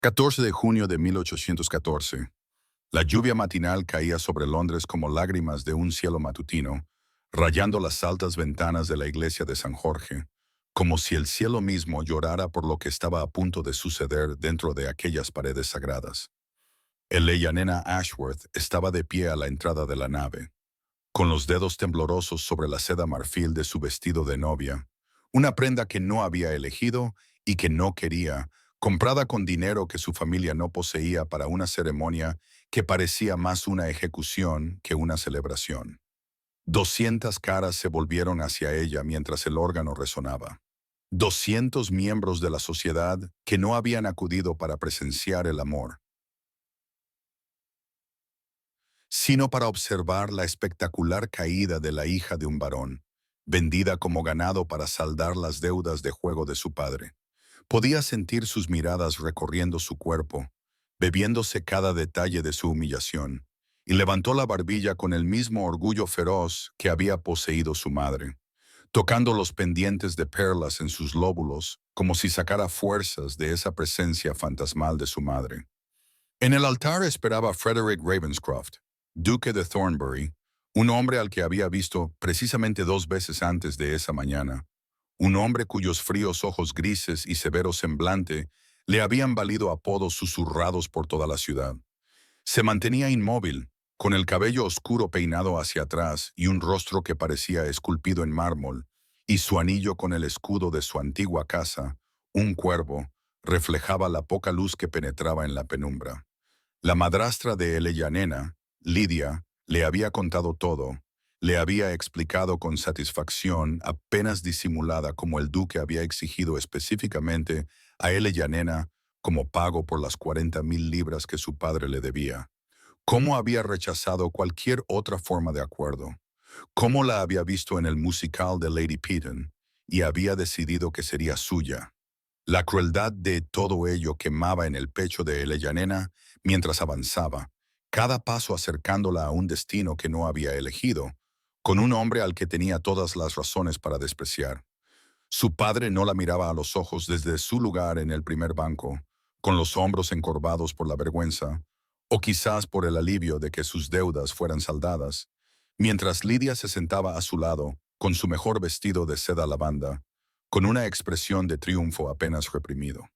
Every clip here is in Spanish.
14 de junio de 1814. La lluvia matinal caía sobre Londres como lágrimas de un cielo matutino, rayando las altas ventanas de la iglesia de San Jorge, como si el cielo mismo llorara por lo que estaba a punto de suceder dentro de aquellas paredes sagradas. Eleyanena Ashworth estaba de pie a la entrada de la nave, con los dedos temblorosos sobre la seda marfil de su vestido de novia, una prenda que no había elegido y que no quería, comprada con dinero que su familia no poseía para una ceremonia que parecía más una ejecución que una celebración. 200 caras se volvieron hacia ella mientras el órgano resonaba. 200 miembros de la sociedad que no habían acudido para presenciar el amor, sino para observar la espectacular caída de la hija de un varón, vendida como ganado para saldar las deudas de juego de su padre. Podía sentir sus miradas recorriendo su cuerpo, bebiéndose cada detalle de su humillación, y levantó la barbilla con el mismo orgullo feroz que había poseído su madre, tocando los pendientes de perlas en sus lóbulos como si sacara fuerzas de esa presencia fantasmal de su madre. En el altar esperaba Frederick Ravenscroft, duque de Thornbury, un hombre al que había visto precisamente 2 veces antes de esa mañana, un hombre cuyos fríos ojos grises y severo semblante le habían valido apodos susurrados por toda la ciudad. Se mantenía inmóvil, con el cabello oscuro peinado hacia atrás y un rostro que parecía esculpido en mármol, y su anillo con el escudo de su antigua casa, un cuervo, reflejaba la poca luz que penetraba en la penumbra. La madrastra de Eleyanena, Lidia, le había contado todo. Le había explicado con satisfacción, apenas disimulada, como el duque había exigido específicamente a Eleyanena como pago por las 40,000 libras que su padre le debía. Cómo había rechazado cualquier otra forma de acuerdo. Cómo la había visto en el musical de Lady Peaton y había decidido que sería suya. La crueldad de todo ello quemaba en el pecho de Eleyanena mientras avanzaba, cada paso acercándola a un destino que no había elegido, con un hombre al que tenía todas las razones para despreciar. Su padre no la miraba a los ojos desde su lugar en el primer banco, con los hombros encorvados por la vergüenza, o quizás por el alivio de que sus deudas fueran saldadas, mientras Lidia se sentaba a su lado, con su mejor vestido de seda lavanda, con una expresión de triunfo apenas reprimido.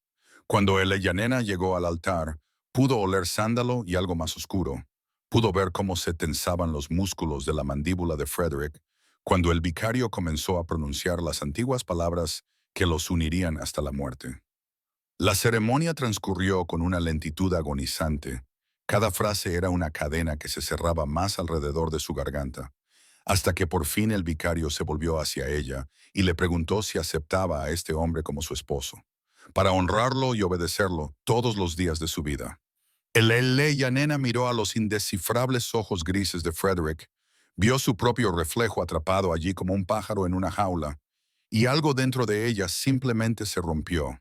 Cuando Eleyanena llegó al altar, pudo oler sándalo y algo más oscuro. Pudo ver cómo se tensaban los músculos de la mandíbula de Frederick cuando el vicario comenzó a pronunciar las antiguas palabras que los unirían hasta la muerte. La ceremonia transcurrió con una lentitud agonizante. Cada frase era una cadena que se cerraba más alrededor de su garganta, hasta que por fin el vicario se volvió hacia ella y le preguntó si aceptaba a este hombre como su esposo, para honrarlo y obedecerlo todos los días de su vida. El Eleyanena miró a los indescifrables ojos grises de Frederick, vio su propio reflejo atrapado allí como un pájaro en una jaula, y algo dentro de ella simplemente se rompió.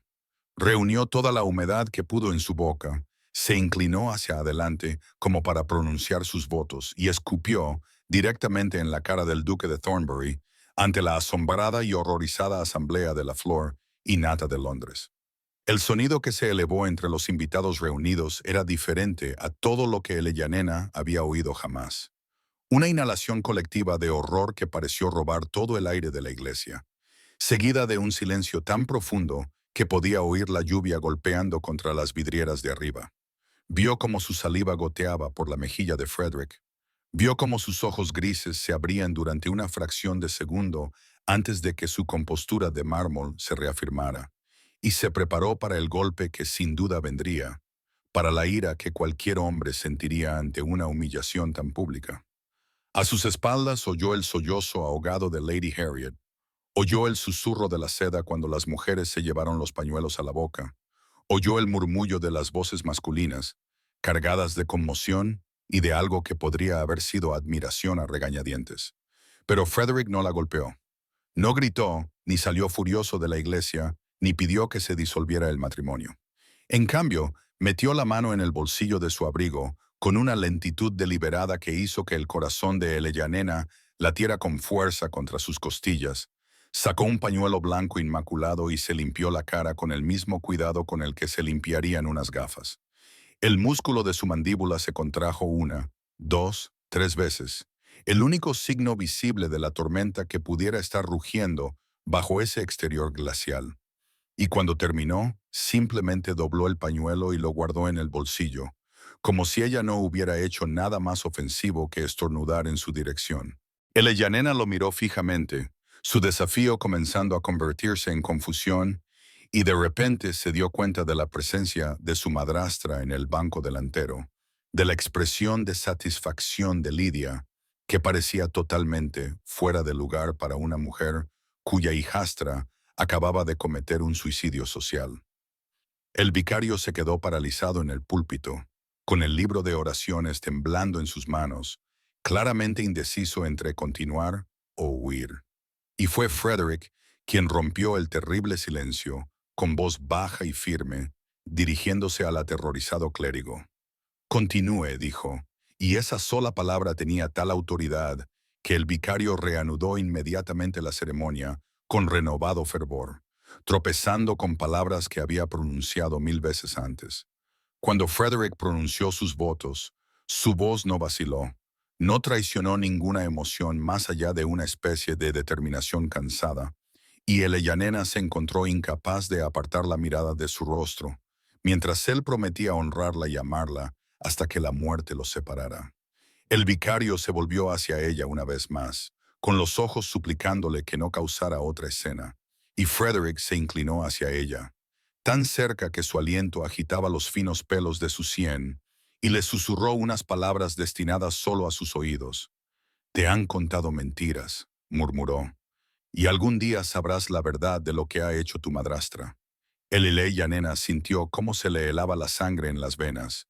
Reunió toda la humedad que pudo en su boca, se inclinó hacia adelante como para pronunciar sus votos y escupió directamente en la cara del duque de Thornbury ante la asombrada y horrorizada asamblea de la flor y nata de Londres. El sonido que se elevó entre los invitados reunidos era diferente a todo lo que Eleyanena había oído jamás. Una inhalación colectiva de horror que pareció robar todo el aire de la iglesia, seguida de un silencio tan profundo que podía oír la lluvia golpeando contra las vidrieras de arriba. Vio cómo su saliva goteaba por la mejilla de Frederick. Vio cómo sus ojos grises se abrían durante una fracción de segundo antes de que su compostura de mármol se reafirmara, y se preparó para el golpe que sin duda vendría, para la ira que cualquier hombre sentiría ante una humillación tan pública. A sus espaldas oyó el sollozo ahogado de Lady Harriet, oyó el susurro de la seda cuando las mujeres se llevaron los pañuelos a la boca, oyó el murmullo de las voces masculinas, cargadas de conmoción y de algo que podría haber sido admiración a regañadientes. Pero Frederick no la golpeó. No gritó, ni salió furioso de la iglesia, ni pidió que se disolviera el matrimonio. En cambio, metió la mano en el bolsillo de su abrigo con una lentitud deliberada que hizo que el corazón de Eleyanena latiera con fuerza contra sus costillas. Sacó un pañuelo blanco inmaculado y se limpió la cara con el mismo cuidado con el que se limpiarían unas gafas. El músculo de su mandíbula se contrajo una, dos, tres veces, el único signo visible de la tormenta que pudiera estar rugiendo bajo ese exterior glacial. Y cuando terminó, simplemente dobló el pañuelo y lo guardó en el bolsillo, como si ella no hubiera hecho nada más ofensivo que estornudar en su dirección. Eleyanena lo miró fijamente, su desafío comenzando a convertirse en confusión, y de repente se dio cuenta de la presencia de su madrastra en el banco delantero, de la expresión de satisfacción de Lidia, que parecía totalmente fuera de lugar para una mujer cuya hijastra acababa de cometer un suicidio social. El vicario se quedó paralizado en el púlpito, con el libro de oraciones temblando en sus manos, claramente indeciso entre continuar o huir. Y fue Frederick quien rompió el terrible silencio, con voz baja y firme, dirigiéndose al aterrorizado clérigo. Continúe, dijo, y esa sola palabra tenía tal autoridad que el vicario reanudó inmediatamente la ceremonia con renovado fervor, tropezando con palabras que había pronunciado 1000 veces antes. Cuando Frederick pronunció sus votos, su voz no vaciló, no traicionó ninguna emoción más allá de una especie de determinación cansada, y Eleyanena se encontró incapaz de apartar la mirada de su rostro, mientras él prometía honrarla y amarla hasta que la muerte los separara. El vicario se volvió hacia ella una vez más, con los ojos suplicándole que no causara otra escena, y Frederick se inclinó hacia ella, tan cerca que su aliento agitaba los finos pelos de su sien, y le susurró unas palabras destinadas solo a sus oídos. «Te han contado mentiras», murmuró, «y algún día sabrás la verdad de lo que ha hecho tu madrastra». Yanena sintió cómo se le helaba la sangre en las venas,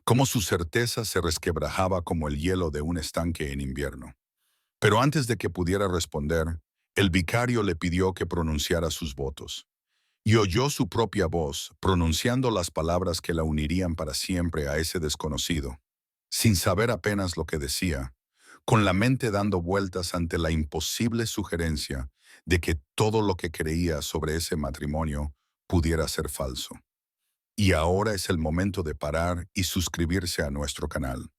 cómo su certeza se resquebrajaba como el hielo de un estanque en invierno. Pero antes de que pudiera responder, el vicario le pidió que pronunciara sus votos. Y oyó su propia voz, pronunciando las palabras que la unirían para siempre a ese desconocido, sin saber apenas lo que decía, con la mente dando vueltas ante la imposible sugerencia de que todo lo que creía sobre ese matrimonio pudiera ser falso. Y ahora es el momento de parar y suscribirse a nuestro canal.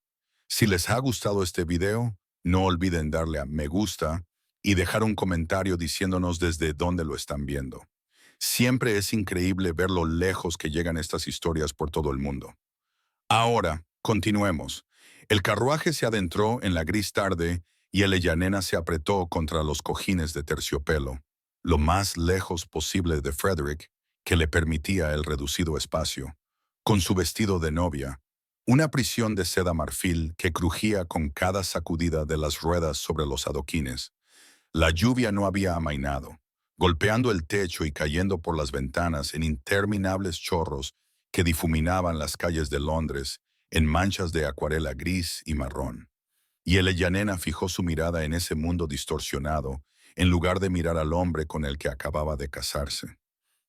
Si les ha gustado este video, no olviden darle a me gusta y dejar un comentario diciéndonos desde dónde lo están viendo. Siempre es increíble ver lo lejos que llegan estas historias por todo el mundo. Ahora, continuemos. El carruaje se adentró en la gris tarde y Eleyanena se apretó contra los cojines de terciopelo, lo más lejos posible de Frederick, que le permitía el reducido espacio, con su vestido de novia, una prisión de seda marfil que crujía con cada sacudida de las ruedas sobre los adoquines. La lluvia no había amainado, golpeando el techo y cayendo por las ventanas en interminables chorros que difuminaban las calles de Londres en manchas de acuarela gris y marrón. Y Eleyanena fijó su mirada en ese mundo distorsionado, en lugar de mirar al hombre con el que acababa de casarse.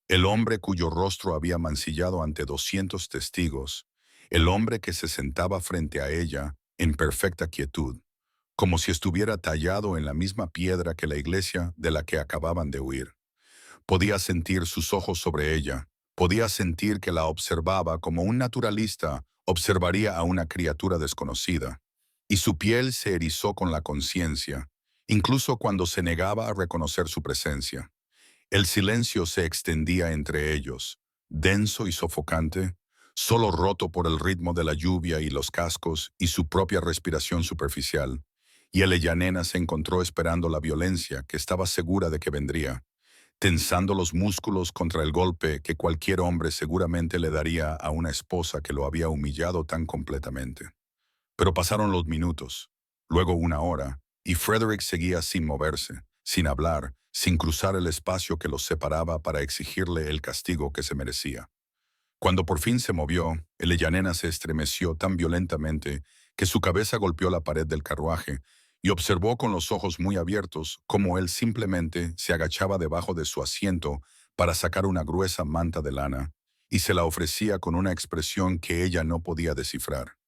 El hombre cuyo rostro había mancillado ante 200 testigos, el hombre que se sentaba frente a ella en perfecta quietud, como si estuviera tallado en la misma piedra que la iglesia de la que acababan de huir. Podía sentir sus ojos sobre ella, podía sentir que la observaba como un naturalista observaría a una criatura desconocida, y su piel se erizó con la conciencia, incluso cuando se negaba a reconocer su presencia. El silencio se extendía entre ellos, denso y sofocante, solo roto por el ritmo de la lluvia y los cascos y su propia respiración superficial, y Eleyanena se encontró esperando la violencia que estaba segura de que vendría, tensando los músculos contra el golpe que cualquier hombre seguramente le daría a una esposa que lo había humillado tan completamente. Pero pasaron los minutos, luego una hora, y Frederick seguía sin moverse, sin hablar, sin cruzar el espacio que los separaba para exigirle el castigo que se merecía. Cuando por fin se movió, Eleyanena se estremeció tan violentamente que su cabeza golpeó la pared del carruaje y observó con los ojos muy abiertos cómo él simplemente se agachaba debajo de su asiento para sacar una gruesa manta de lana y se la ofrecía con una expresión que ella no podía descifrar.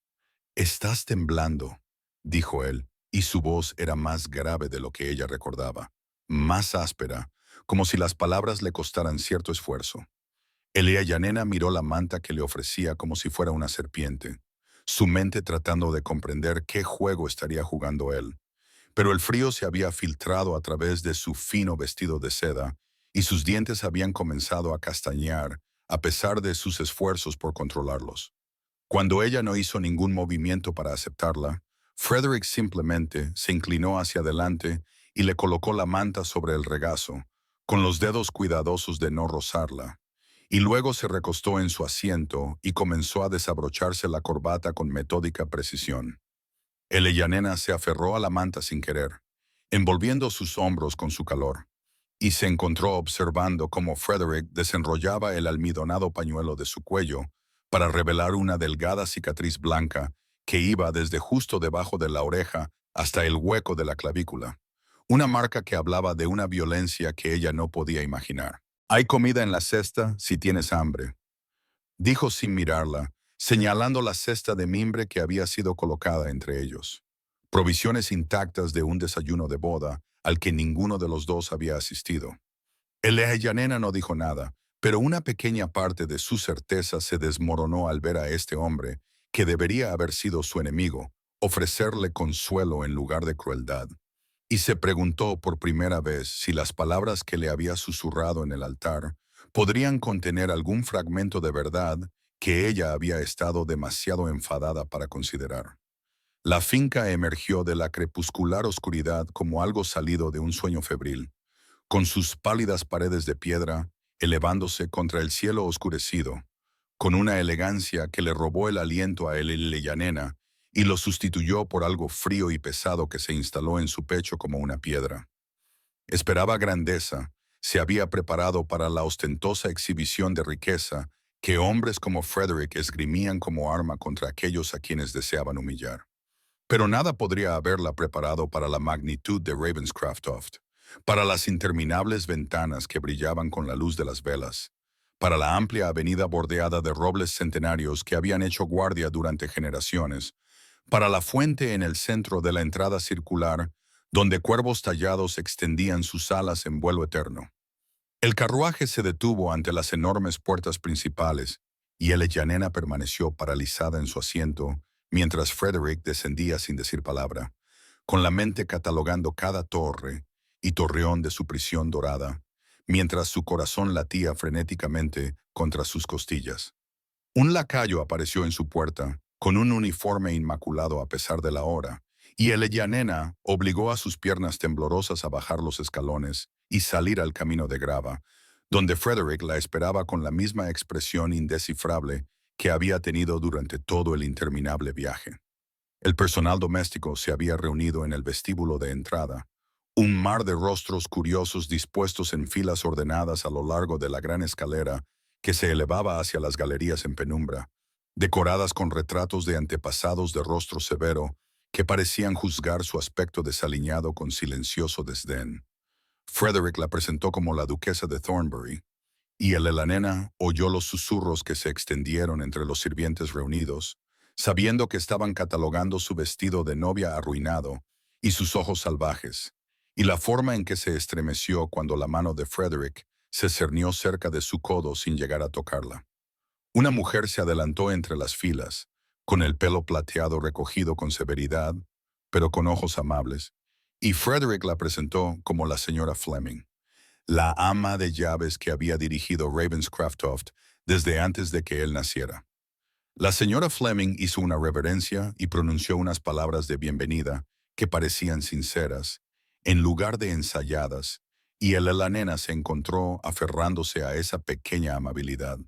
«Estás temblando», dijo él, y su voz era más grave de lo que ella recordaba, más áspera, como si las palabras le costaran cierto esfuerzo. Yanena miró la manta que le ofrecía como si fuera una serpiente, su mente tratando de comprender qué juego estaría jugando él. Pero el frío se había filtrado a través de su fino vestido de seda, y sus dientes habían comenzado a castañear, a pesar de sus esfuerzos por controlarlos. Cuando ella no hizo ningún movimiento para aceptarla, Frederick simplemente se inclinó hacia adelante y le colocó la manta sobre el regazo, con los dedos cuidadosos de no rozarla, y luego se recostó en su asiento y comenzó a desabrocharse la corbata con metódica precisión. Yanena se aferró a la manta sin querer, envolviendo sus hombros con su calor, y se encontró observando cómo Frederick desenrollaba el almidonado pañuelo de su cuello para revelar una delgada cicatriz blanca que iba desde justo debajo de la oreja hasta el hueco de la clavícula, una marca que hablaba de una violencia que ella no podía imaginar. «Hay comida en la cesta si tienes hambre», dijo sin mirarla, señalando la cesta de mimbre que había sido colocada entre ellos. Provisiones intactas de un desayuno de boda al que ninguno de los dos había asistido. Yanena no dijo nada, pero una pequeña parte de su certeza se desmoronó al ver a este hombre, que debería haber sido su enemigo, ofrecerle consuelo en lugar de crueldad. Y se preguntó por primera vez si las palabras que le había susurrado en el altar podrían contener algún fragmento de verdad que ella había estado demasiado enfadada para considerar. La finca emergió de la crepuscular oscuridad como algo salido de un sueño febril, con sus pálidas paredes de piedra elevándose contra el cielo oscurecido, con una elegancia que le robó el aliento a Yanena y lo sustituyó por algo frío y pesado que se instaló en su pecho como una piedra. Esperaba grandeza, se había preparado para la ostentosa exhibición de riqueza que hombres como Frederick esgrimían como arma contra aquellos a quienes deseaban humillar. Pero nada podría haberla preparado para la magnitud de Ravenscraftoft, para las interminables ventanas que brillaban con la luz de las velas, para la amplia avenida bordeada de robles centenarios que habían hecho guardia durante generaciones, para la fuente en el centro de la entrada circular, donde cuervos tallados extendían sus alas en vuelo eterno. El carruaje se detuvo ante las enormes puertas principales, y Yanena permaneció paralizada en su asiento, mientras Frederick descendía sin decir palabra, con la mente catalogando cada torre y torreón de su prisión dorada, mientras su corazón latía frenéticamente contra sus costillas. Un lacayo apareció en su puerta, con un uniforme inmaculado a pesar de la hora, y Yanena obligó a sus piernas temblorosas a bajar los escalones y salir al camino de grava, donde Frederick la esperaba con la misma expresión indescifrable que había tenido durante todo el interminable viaje. El personal doméstico se había reunido en el vestíbulo de entrada, un mar de rostros curiosos dispuestos en filas ordenadas a lo largo de la gran escalera que se elevaba hacia las galerías en penumbra, decoradas con retratos de antepasados de rostro severo que parecían juzgar su aspecto desaliñado con silencioso desdén. Frederick la presentó como la duquesa de Thornbury, y la nena oyó los susurros que se extendieron entre los sirvientes reunidos, sabiendo que estaban catalogando su vestido de novia arruinado y sus ojos salvajes, y la forma en que se estremeció cuando la mano de Frederick se cernió cerca de su codo sin llegar a tocarla. Una mujer se adelantó entre las filas, con el pelo plateado recogido con severidad, pero con ojos amables, y Frederick la presentó como la señora Fleming, la ama de llaves que había dirigido Ravenscraftoft desde antes de que él naciera. La señora Fleming hizo una reverencia y pronunció unas palabras de bienvenida que parecían sinceras, en lugar de ensayadas, y la nena se encontró aferrándose a esa pequeña amabilidad.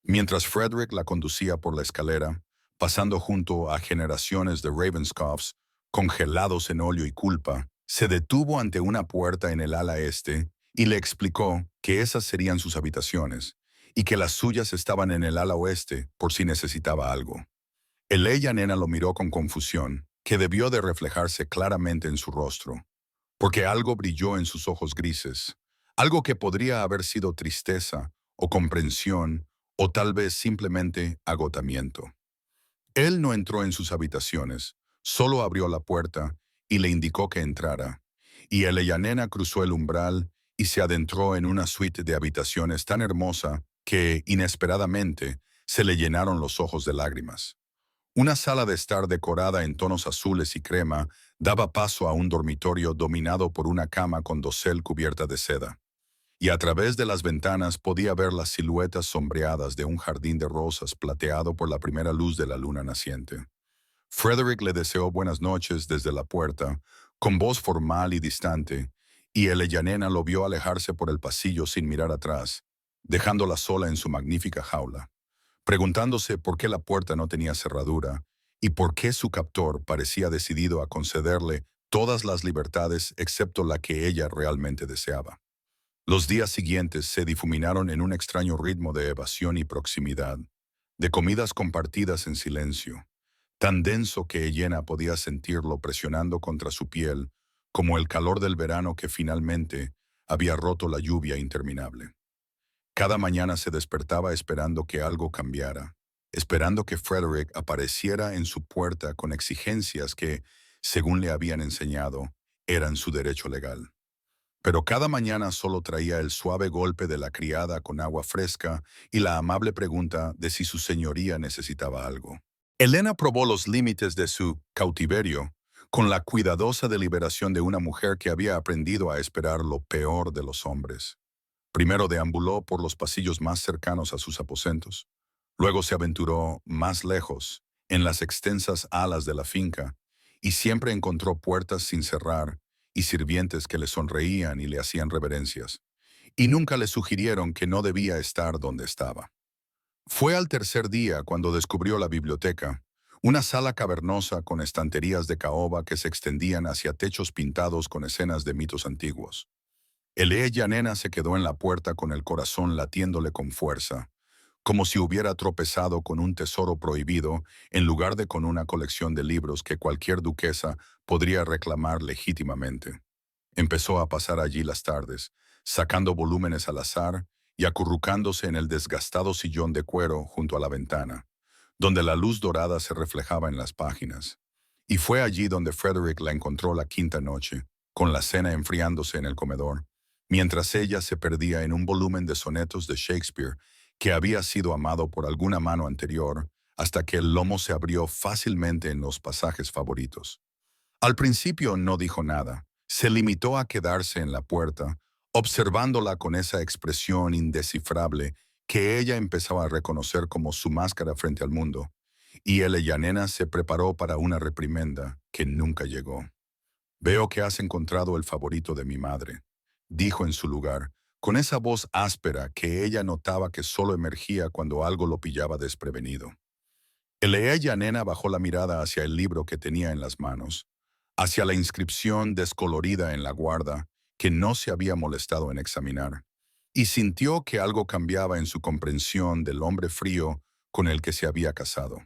Mientras Frederick la conducía por la escalera, pasando junto a generaciones de Ravenscrofts congelados en óleo y culpa, se detuvo ante una puerta en el ala este y le explicó que esas serían sus habitaciones y que las suyas estaban en el ala oeste por si necesitaba algo. Ella nena lo miró con confusión, que debió de reflejarse claramente en su rostro, porque algo brilló en sus ojos grises, algo que podría haber sido tristeza o comprensión o tal vez simplemente agotamiento. Él no entró en sus habitaciones, solo abrió la puerta y le indicó que entrara, y Yanena cruzó el umbral y se adentró en una suite de habitaciones tan hermosa que, inesperadamente, se le llenaron los ojos de lágrimas. Una sala de estar decorada en tonos azules y crema daba paso a un dormitorio dominado por una cama con dosel cubierta de seda, y a través de las ventanas podía ver las siluetas sombreadas de un jardín de rosas plateado por la primera luz de la luna naciente. Frederick le deseó buenas noches desde la puerta, con voz formal y distante, y Eleyanena lo vio alejarse por el pasillo sin mirar atrás, dejándola sola en su magnífica jaula, preguntándose por qué la puerta no tenía cerradura y por qué su captor parecía decidido a concederle todas las libertades excepto la que ella realmente deseaba. Los días siguientes se difuminaron en un extraño ritmo de evasión y proximidad, de comidas compartidas en silencio, tan denso que Elena podía sentirlo presionando contra su piel, como el calor del verano que finalmente había roto la lluvia interminable. Cada mañana se despertaba esperando que algo cambiara, esperando que Frederick apareciera en su puerta con exigencias que, según le habían enseñado, eran su derecho legal. Pero cada mañana solo traía el suave golpe de la criada con agua fresca y la amable pregunta de si su señoría necesitaba algo. Elena probó los límites de su cautiverio con la cuidadosa deliberación de una mujer que había aprendido a esperar lo peor de los hombres. Primero deambuló por los pasillos más cercanos a sus aposentos. Luego se aventuró más lejos, en las extensas alas de la finca, y siempre encontró puertas sin cerrar y sirvientes que le sonreían y le hacían reverencias, y nunca le sugirieron que no debía estar donde estaba. Fue al tercer día cuando descubrió la biblioteca, una sala cavernosa con estanterías de caoba que se extendían hacia techos pintados con escenas de mitos antiguos. Yanena se quedó en la puerta con el corazón latiéndole con fuerza, como si hubiera tropezado con un tesoro prohibido en lugar de con una colección de libros que cualquier duquesa podría reclamar legítimamente. Empezó a pasar allí las tardes, sacando volúmenes al azar y acurrucándose en el desgastado sillón de cuero junto a la ventana, donde la luz dorada se reflejaba en las páginas. Y fue allí donde Frederick la encontró la quinta noche, con la cena enfriándose en el comedor, mientras ella se perdía en un volumen de sonetos de Shakespeare que había sido amado por alguna mano anterior, hasta que el lomo se abrió fácilmente en los pasajes favoritos. Al principio no dijo nada, se limitó a quedarse en la puerta, observándola con esa expresión indescifrable que ella empezaba a reconocer como su máscara frente al mundo, y Yanena se preparó para una reprimenda que nunca llegó. «Veo que has encontrado el favorito de mi madre», dijo en su lugar, con esa voz áspera que ella notaba que solo emergía cuando algo lo pillaba desprevenido. Yanena bajó la mirada hacia el libro que tenía en las manos, hacia la inscripción descolorida en la guarda que no se había molestado en examinar, y sintió que algo cambiaba en su comprensión del hombre frío con el que se había casado.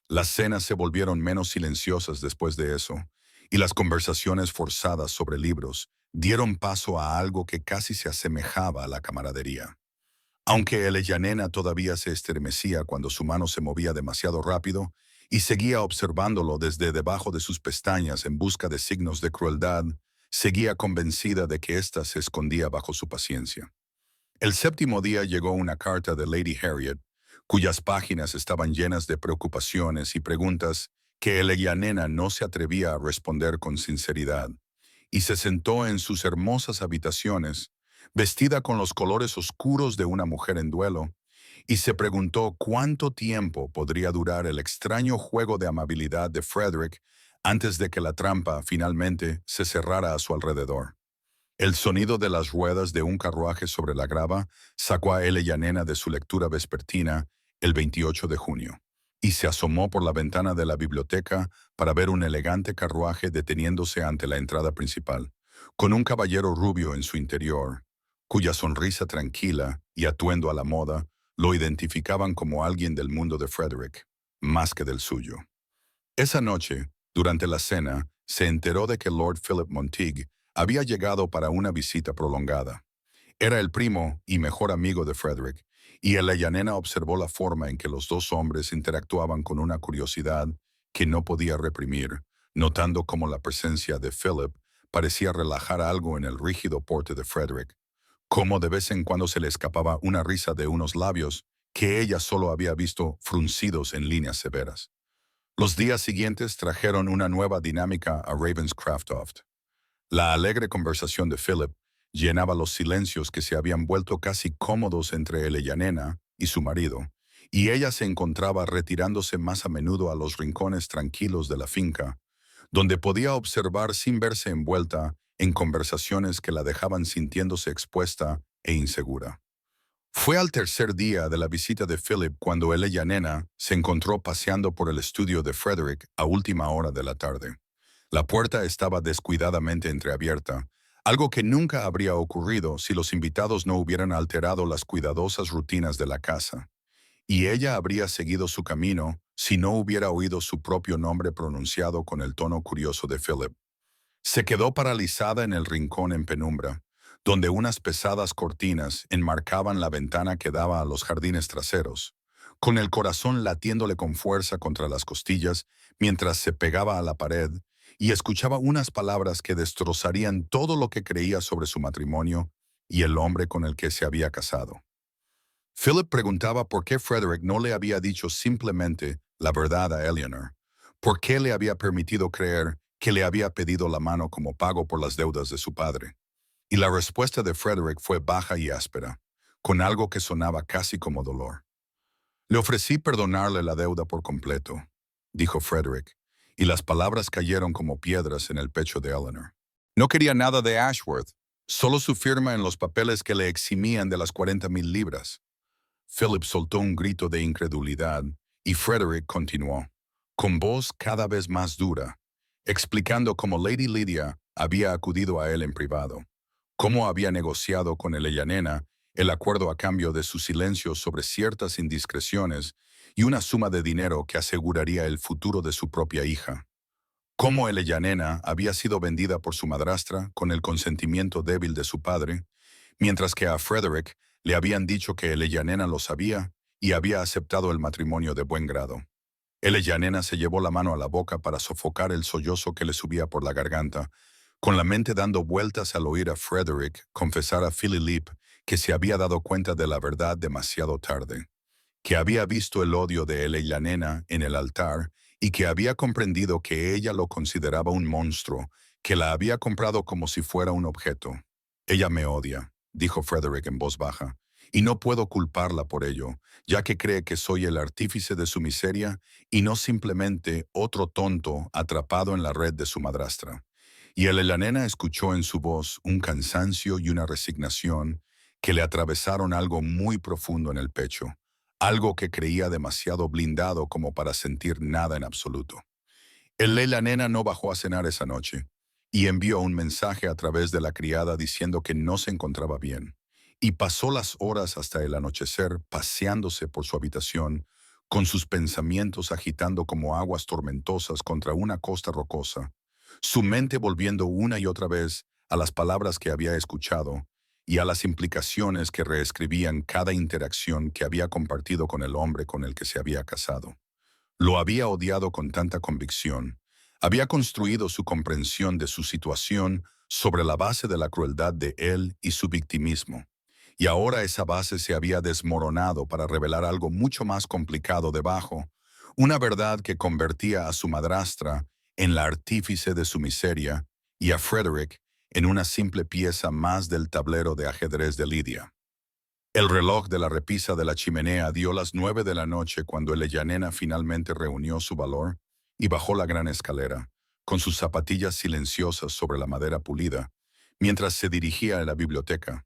Las cenas se volvieron menos silenciosas después de eso, y las conversaciones forzadas sobre libros dieron paso a algo que casi se asemejaba a la camaradería. Aunque Yanena todavía se estremecía cuando su mano se movía demasiado rápido y seguía observándolo desde debajo de sus pestañas en busca de signos de crueldad, seguía convencida de que ésta se escondía bajo su paciencia. El séptimo día llegó una carta de Lady Harriet, cuyas páginas estaban llenas de preocupaciones y preguntas que Yanena no se atrevía a responder con sinceridad, y se sentó en sus hermosas habitaciones, vestida con los colores oscuros de una mujer en duelo, y se preguntó cuánto tiempo podría durar el extraño juego de amabilidad de Frederick antes de que la trampa finalmente se cerrara a su alrededor. El sonido de las ruedas de un carruaje sobre la grava sacó a Yanena de su lectura vespertina el 28 de junio, y se asomó por la ventana de la biblioteca para ver un elegante carruaje deteniéndose ante la entrada principal, con un caballero rubio en su interior, cuya sonrisa tranquila y atuendo a la moda lo identificaban como alguien del mundo de Frederick, más que del suyo. Esa noche, durante la cena, se enteró de que Lord Philip Monteague había llegado para una visita prolongada. Era el primo y mejor amigo de Frederick, y Yanena observó la forma en que los dos hombres interactuaban con una curiosidad que no podía reprimir, notando cómo la presencia de Philip parecía relajar algo en el rígido porte de Frederick, Cómo de vez en cuando se le escapaba una risa de unos labios que ella solo había visto fruncidos en líneas severas. Los días siguientes trajeron una nueva dinámica a Ravenscraftoft. La alegre conversación de Philip llenaba los silencios que se habían vuelto casi cómodos entre Eleyanena y su marido, y ella se encontraba retirándose más a menudo a los rincones tranquilos de la finca, donde podía observar sin verse envuelta en conversaciones que la dejaban sintiéndose expuesta e insegura. Fue al tercer día de la visita de Philip cuando Eleyanena se encontró paseando por el estudio de Frederick a última hora de la tarde. La puerta estaba descuidadamente entreabierta, algo que nunca habría ocurrido si los invitados no hubieran alterado las cuidadosas rutinas de la casa. Y ella habría seguido su camino si no hubiera oído su propio nombre pronunciado con el tono curioso de Philip. Se quedó paralizada en el rincón en penumbra, donde unas pesadas cortinas enmarcaban la ventana que daba a los jardines traseros, con el corazón latiéndole con fuerza contra las costillas mientras se pegaba a la pared y escuchaba unas palabras que destrozarían todo lo que creía sobre su matrimonio y el hombre con el que se había casado. Philip preguntaba por qué Frederick no le había dicho simplemente la verdad a Eleanor, por qué le había permitido creer que le había pedido la mano como pago por las deudas de su padre. Y la respuesta de Frederick fue baja y áspera, con algo que sonaba casi como dolor. Le ofrecí perdonarle la deuda por completo, dijo Frederick, y las palabras cayeron como piedras en el pecho de Eleanor. No quería nada de Ashworth, solo su firma en los papeles que le eximían de las 40,000 libras. Philip soltó un grito de incredulidad y Frederick continuó, con voz cada vez más dura, explicando cómo Lady Lydia había acudido a él en privado, cómo había negociado con Eleyanena el acuerdo a cambio de su silencio sobre ciertas indiscreciones y una suma de dinero que aseguraría el futuro de su propia hija. Cómo Eleyanena había sido vendida por su madrastra con el consentimiento débil de su padre, mientras que a Frederick le habían dicho que Eleyanena lo sabía y había aceptado el matrimonio de buen grado. Eleyanena se llevó la mano a la boca para sofocar el sollozo que le subía por la garganta, con la mente dando vueltas al oír a Frederick confesar a Philip que se había dado cuenta de la verdad demasiado tarde, que había visto el odio de Eleyanena en el altar y que había comprendido que ella lo consideraba un monstruo, que la había comprado como si fuera un objeto. Ella me odia, dijo Frederick en voz baja, y no puedo culparla por ello, ya que cree que soy el artífice de su miseria y no simplemente otro tonto atrapado en la red de su madrastra. Y Eleyanena escuchó en su voz un cansancio y una resignación que le atravesaron algo muy profundo en el pecho, algo que creía demasiado blindado como para sentir nada en absoluto. Eleyanena no bajó a cenar esa noche y envió un mensaje a través de la criada diciendo que no se encontraba bien, y pasó las horas hasta el anochecer paseándose por su habitación, con sus pensamientos agitando como aguas tormentosas contra una costa rocosa, su mente volviendo una y otra vez a las palabras que había escuchado y a las implicaciones que reescribían cada interacción que había compartido con el hombre con el que se había casado. Lo había odiado con tanta convicción. Había construido su comprensión de su situación sobre la base de la crueldad de él y su victimismo. Y ahora esa base se había desmoronado para revelar algo mucho más complicado debajo, una verdad que convertía a su madrastra en la artífice de su miseria y a Frederick en una simple pieza más del tablero de ajedrez de Lydia. El reloj de la repisa de la chimenea dio las 9 de la noche cuando Eleyanena finalmente reunió su valor y bajó la gran escalera, con sus zapatillas silenciosas sobre la madera pulida, mientras se dirigía a la biblioteca,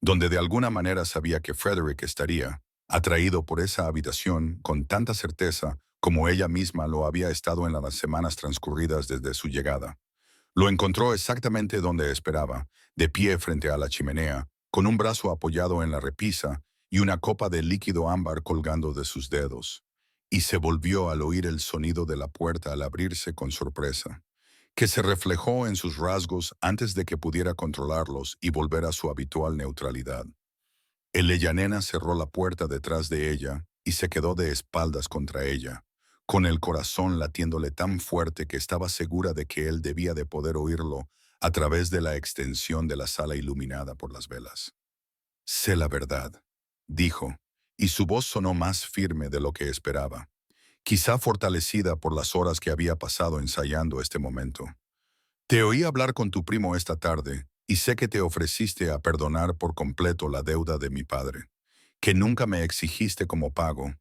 donde de alguna manera sabía que Frederick estaría, atraído por esa habitación con tanta certeza como ella misma lo había estado en las semanas transcurridas desde su llegada. Lo encontró exactamente donde esperaba, de pie frente a la chimenea, con un brazo apoyado en la repisa y una copa de líquido ámbar colgando de sus dedos. Y se volvió al oír el sonido de la puerta al abrirse con sorpresa, que se reflejó en sus rasgos antes de que pudiera controlarlos y volver a su habitual neutralidad. Eleyanena cerró la puerta detrás de ella y se quedó de espaldas contra ella, con el corazón latiéndole tan fuerte que estaba segura de que él debía de poder oírlo a través de la extensión de la sala iluminada por las velas. Sé la verdad, dijo, y su voz sonó más firme de lo que esperaba, quizá fortalecida por las horas que había pasado ensayando este momento. Te oí hablar con tu primo esta tarde, y sé que te ofreciste a perdonar por completo la deuda de mi padre, que nunca me exigiste como pago,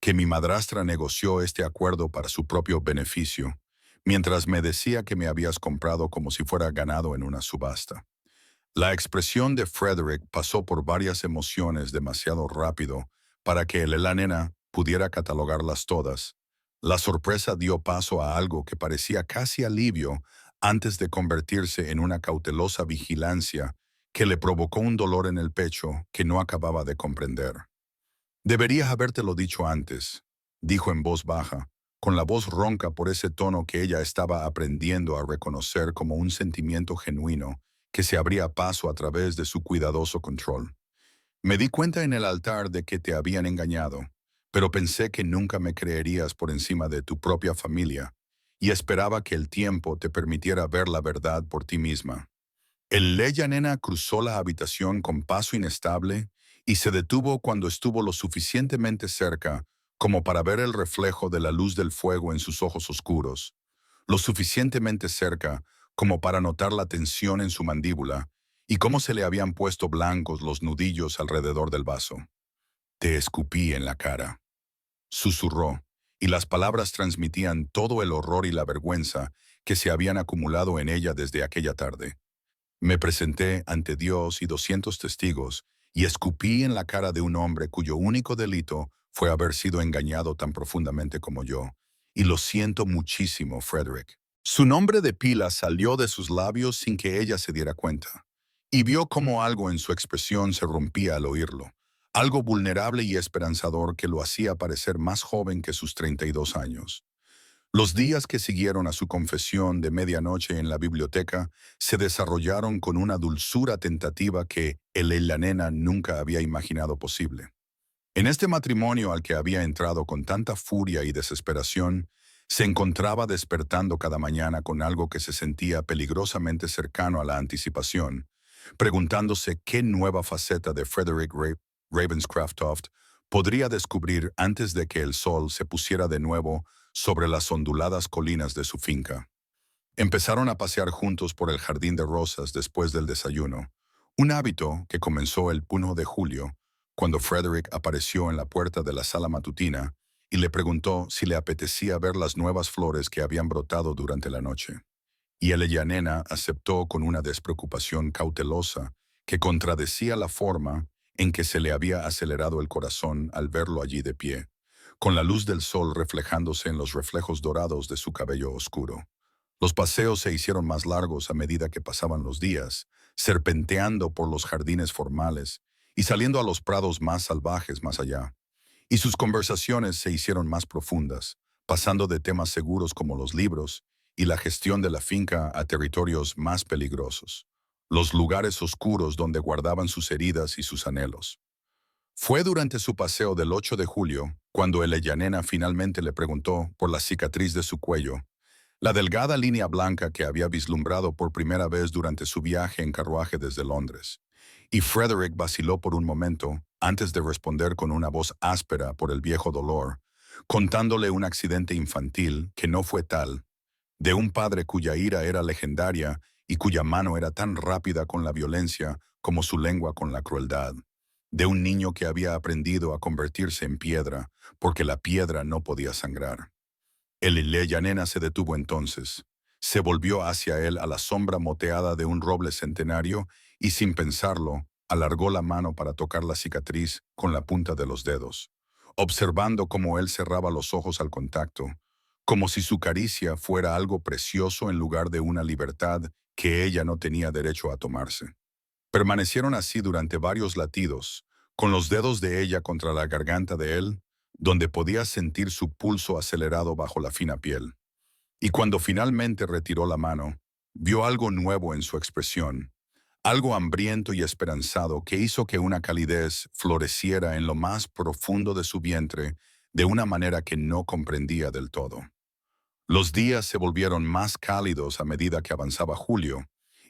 que mi madrastra negoció este acuerdo para su propio beneficio, mientras me decía que me habías comprado como si fuera ganado en una subasta. La expresión de Frederick pasó por varias emociones demasiado rápido para que la nena pudiera catalogarlas todas. La sorpresa dio paso a algo que parecía casi alivio antes de convertirse en una cautelosa vigilancia que le provocó un dolor en el pecho que no acababa de comprender. Deberías habértelo dicho antes, dijo en voz baja, con la voz ronca por ese tono que ella estaba aprendiendo a reconocer como un sentimiento genuino que se abría paso a través de su cuidadoso control. Me di cuenta en el altar de que te habían engañado, pero pensé que nunca me creerías por encima de tu propia familia, y esperaba que el tiempo te permitiera ver la verdad por ti misma. El Leya Nena cruzó la habitación con paso inestable y se detuvo cuando estuvo lo suficientemente cerca como para ver el reflejo de la luz del fuego en sus ojos oscuros, lo suficientemente cerca como para notar la tensión en su mandíbula y cómo se le habían puesto blancos los nudillos alrededor del vaso. Te escupí en la cara, susurró, y las palabras transmitían todo el horror y la vergüenza que se habían acumulado en ella desde aquella tarde. Me presenté ante Dios y 200 testigos y escupí en la cara de un hombre cuyo único delito fue haber sido engañado tan profundamente como yo. Y lo siento muchísimo, Frederick. Su nombre de pila salió de sus labios sin que ella se diera cuenta. Y vio cómo algo en su expresión se rompía al oírlo. Algo vulnerable y esperanzador que lo hacía parecer más joven que sus 32 años. Los días que siguieron a su confesión de medianoche en la biblioteca se desarrollaron con una dulzura tentativa que la nena nunca había imaginado posible. En este matrimonio al que había entrado con tanta furia y desesperación, se encontraba despertando cada mañana con algo que se sentía peligrosamente cercano a la anticipación, preguntándose qué nueva faceta de Frederick Ravenscraft podría descubrir antes de que el sol se pusiera de nuevo sobre las onduladas colinas de su finca. Empezaron a pasear juntos por el jardín de rosas después del desayuno, un hábito que comenzó el 1 de julio, cuando Frederick apareció en la puerta de la sala matutina y le preguntó si le apetecía ver las nuevas flores que habían brotado durante la noche. Y ella nena aceptó con una despreocupación cautelosa que contradecía la forma en que se le había acelerado el corazón al verlo allí de pie, con la luz del sol reflejándose en los reflejos dorados de su cabello oscuro. Los paseos se hicieron más largos a medida que pasaban los días, serpenteando por los jardines formales y saliendo a los prados más salvajes más allá. Y sus conversaciones se hicieron más profundas, pasando de temas seguros como los libros y la gestión de la finca a territorios más peligrosos, los lugares oscuros donde guardaban sus heridas y sus anhelos. Fue durante su paseo del 8 de julio cuando el nena finalmente le preguntó por la cicatriz de su cuello, la delgada línea blanca que había vislumbrado por primera vez durante su viaje en carruaje desde Londres. Y Frederick vaciló por un momento antes de responder con una voz áspera por el viejo dolor, contándole un accidente infantil que no fue tal, de un padre cuya ira era legendaria y cuya mano era tan rápida con la violencia como su lengua con la crueldad, de un niño que había aprendido a convertirse en piedra porque la piedra no podía sangrar. El nena se detuvo entonces. Se volvió hacia él a la sombra moteada de un roble centenario y sin pensarlo, alargó la mano para tocar la cicatriz con la punta de los dedos, observando cómo él cerraba los ojos al contacto, como si su caricia fuera algo precioso en lugar de una libertad que ella no tenía derecho a tomarse. Permanecieron así durante varios latidos, con los dedos de ella contra la garganta de él, donde podía sentir su pulso acelerado bajo la fina piel. Y cuando finalmente retiró la mano, vio algo nuevo en su expresión, algo hambriento y esperanzado que hizo que una calidez floreciera en lo más profundo de su vientre de una manera que no comprendía del todo. Los días se volvieron más cálidos a medida que avanzaba julio,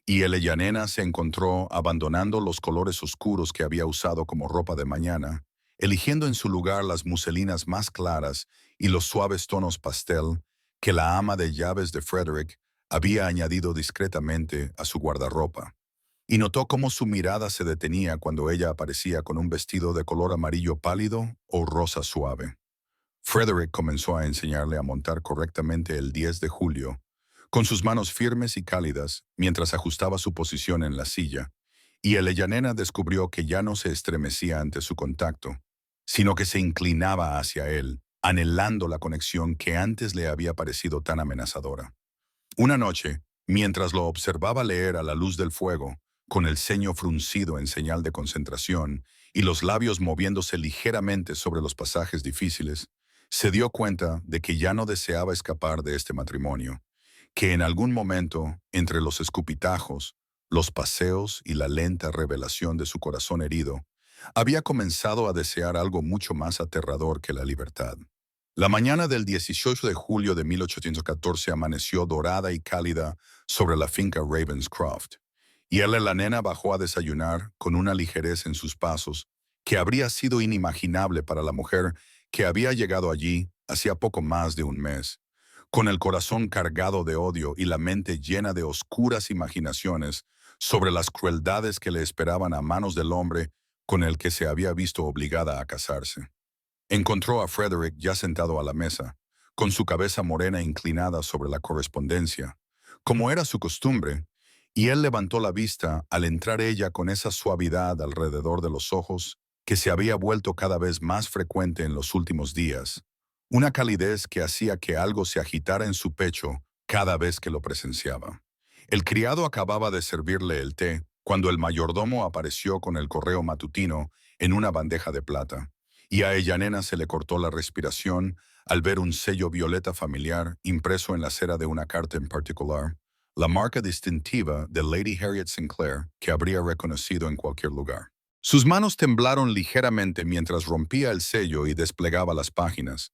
y Eleyanena se encontró abandonando los colores oscuros que había usado como ropa de mañana, eligiendo en su lugar las muselinas más claras y los suaves tonos pastel que la ama de llaves de Frederick había añadido discretamente a su guardarropa, y notó cómo su mirada se detenía cuando ella aparecía con un vestido de color amarillo pálido o rosa suave. Frederick comenzó a enseñarle a montar correctamente el 10 de julio, con sus manos firmes y cálidas mientras ajustaba su posición en la silla, y Eleyanena descubrió que ya no se estremecía ante su contacto, sino que se inclinaba hacia él, anhelando la conexión que antes le había parecido tan amenazadora. Una noche, mientras lo observaba leer a la luz del fuego, con el ceño fruncido en señal de concentración y los labios moviéndose ligeramente sobre los pasajes difíciles, se dio cuenta de que ya no deseaba escapar de este matrimonio, que en algún momento, entre los escupitajos, los paseos y la lenta revelación de su corazón herido, había comenzado a desear algo mucho más aterrador que la libertad. La mañana del 18 de julio de 1814 amaneció dorada y cálida sobre la finca Ravenscroft, y él y la nena bajó a desayunar con una ligereza en sus pasos que habría sido inimaginable para la mujer que había llegado allí hacía poco más de un mes, con el corazón cargado de odio y la mente llena de oscuras imaginaciones sobre las crueldades que le esperaban a manos del hombre con el que se había visto obligada a casarse. Encontró a Frederick ya sentado a la mesa, con su cabeza morena inclinada sobre la correspondencia, como era su costumbre, y él levantó la vista al entrar ella con esa suavidad alrededor de los ojos que se había vuelto cada vez más frecuente en los últimos días, una calidez que hacía que algo se agitara en su pecho cada vez que lo presenciaba. El criado acababa de servirle el té cuando el mayordomo apareció con el correo matutino en una bandeja de plata, y a Eleyanena se le cortó la respiración al ver un sello violeta familiar impreso en la cera de una carta en particular, la marca distintiva de Lady Harriet Sinclair que habría reconocido en cualquier lugar. Sus manos temblaron ligeramente mientras rompía el sello y desplegaba las páginas.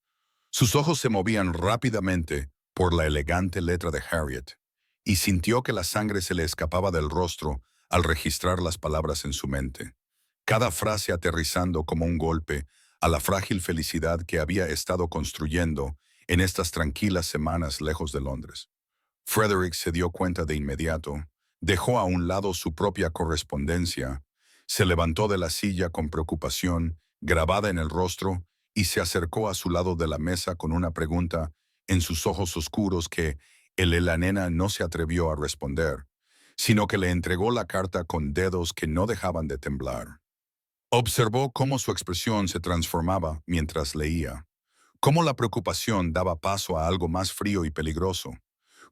Sus ojos se movían rápidamente por la elegante letra de Harriet, y sintió que la sangre se le escapaba del rostro al registrar las palabras en su mente, cada frase aterrizando como un golpe a la frágil felicidad que había estado construyendo en estas tranquilas semanas lejos de Londres. Frederick se dio cuenta de inmediato, dejó a un lado su propia correspondencia, se levantó de la silla con preocupación grabada en el rostro y se acercó a su lado de la mesa con una pregunta en sus ojos oscuros que la nena no se atrevió a responder, sino que le entregó la carta con dedos que no dejaban de temblar. Observó cómo su expresión se transformaba mientras leía, cómo la preocupación daba paso a algo más frío y peligroso,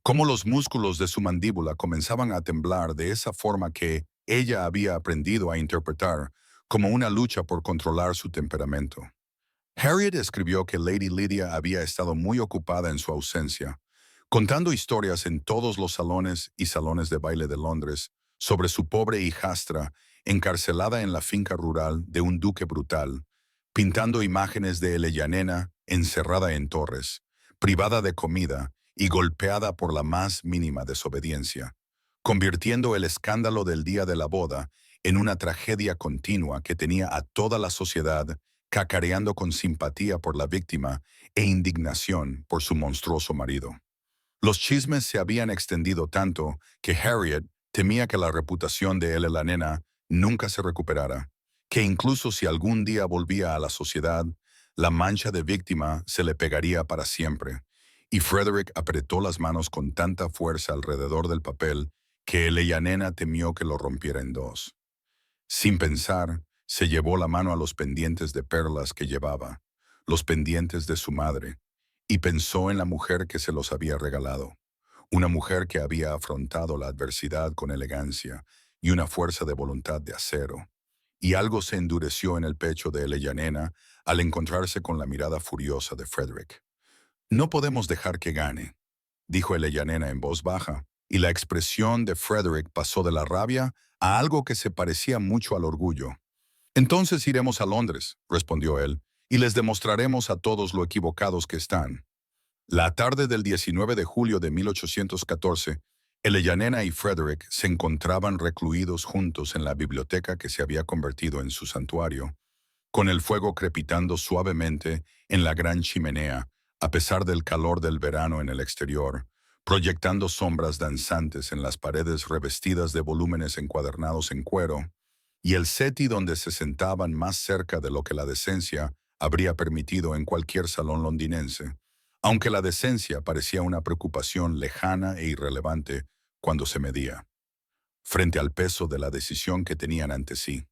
cómo los músculos de su mandíbula comenzaban a temblar de esa forma que ella había aprendido a interpretar como una lucha por controlar su temperamento. Harriet escribió que Lady Lydia había estado muy ocupada en su ausencia, contando historias en todos los salones y salones de baile de Londres sobre su pobre hijastra encarcelada en la finca rural de un duque brutal, pintando imágenes de Eleyanena encerrada en torres, privada de comida y golpeada por la más mínima desobediencia, convirtiendo el escándalo del día de la boda en una tragedia continua que tenía a toda la sociedad cacareando con simpatía por la víctima e indignación por su monstruoso marido. Los chismes se habían extendido tanto que Harriet temía que la reputación de la nena nunca se recuperara, que incluso si algún día volvía a la sociedad, la mancha de víctima se le pegaría para siempre, y Frederick apretó las manos con tanta fuerza alrededor del papel que Eleyanena temió que lo rompiera en dos. Sin pensar, se llevó la mano a los pendientes de perlas que llevaba, los pendientes de su madre, y pensó en la mujer que se los había regalado, una mujer que había afrontado la adversidad con elegancia y una fuerza de voluntad de acero, y algo se endureció en el pecho de Eleyanena al encontrarse con la mirada furiosa de Frederick. «No podemos dejar que gane», dijo Eleyanena en voz baja, y la expresión de Frederick pasó de la rabia a algo que se parecía mucho al orgullo. «Entonces iremos a Londres», respondió él, «y les demostraremos a todos lo equivocados que están». La tarde del 19 de julio de 1814, Eleyanena y Frederick se encontraban recluidos juntos en la biblioteca que se había convertido en su santuario, con el fuego crepitando suavemente en la gran chimenea, a pesar del calor del verano en el exterior, proyectando sombras danzantes en las paredes revestidas de volúmenes encuadernados en cuero, y el seti donde se sentaban más cerca de lo que la decencia habría permitido en cualquier salón londinense, aunque la decencia parecía una preocupación lejana e irrelevante cuando se medía, frente al peso de la decisión que tenían ante sí.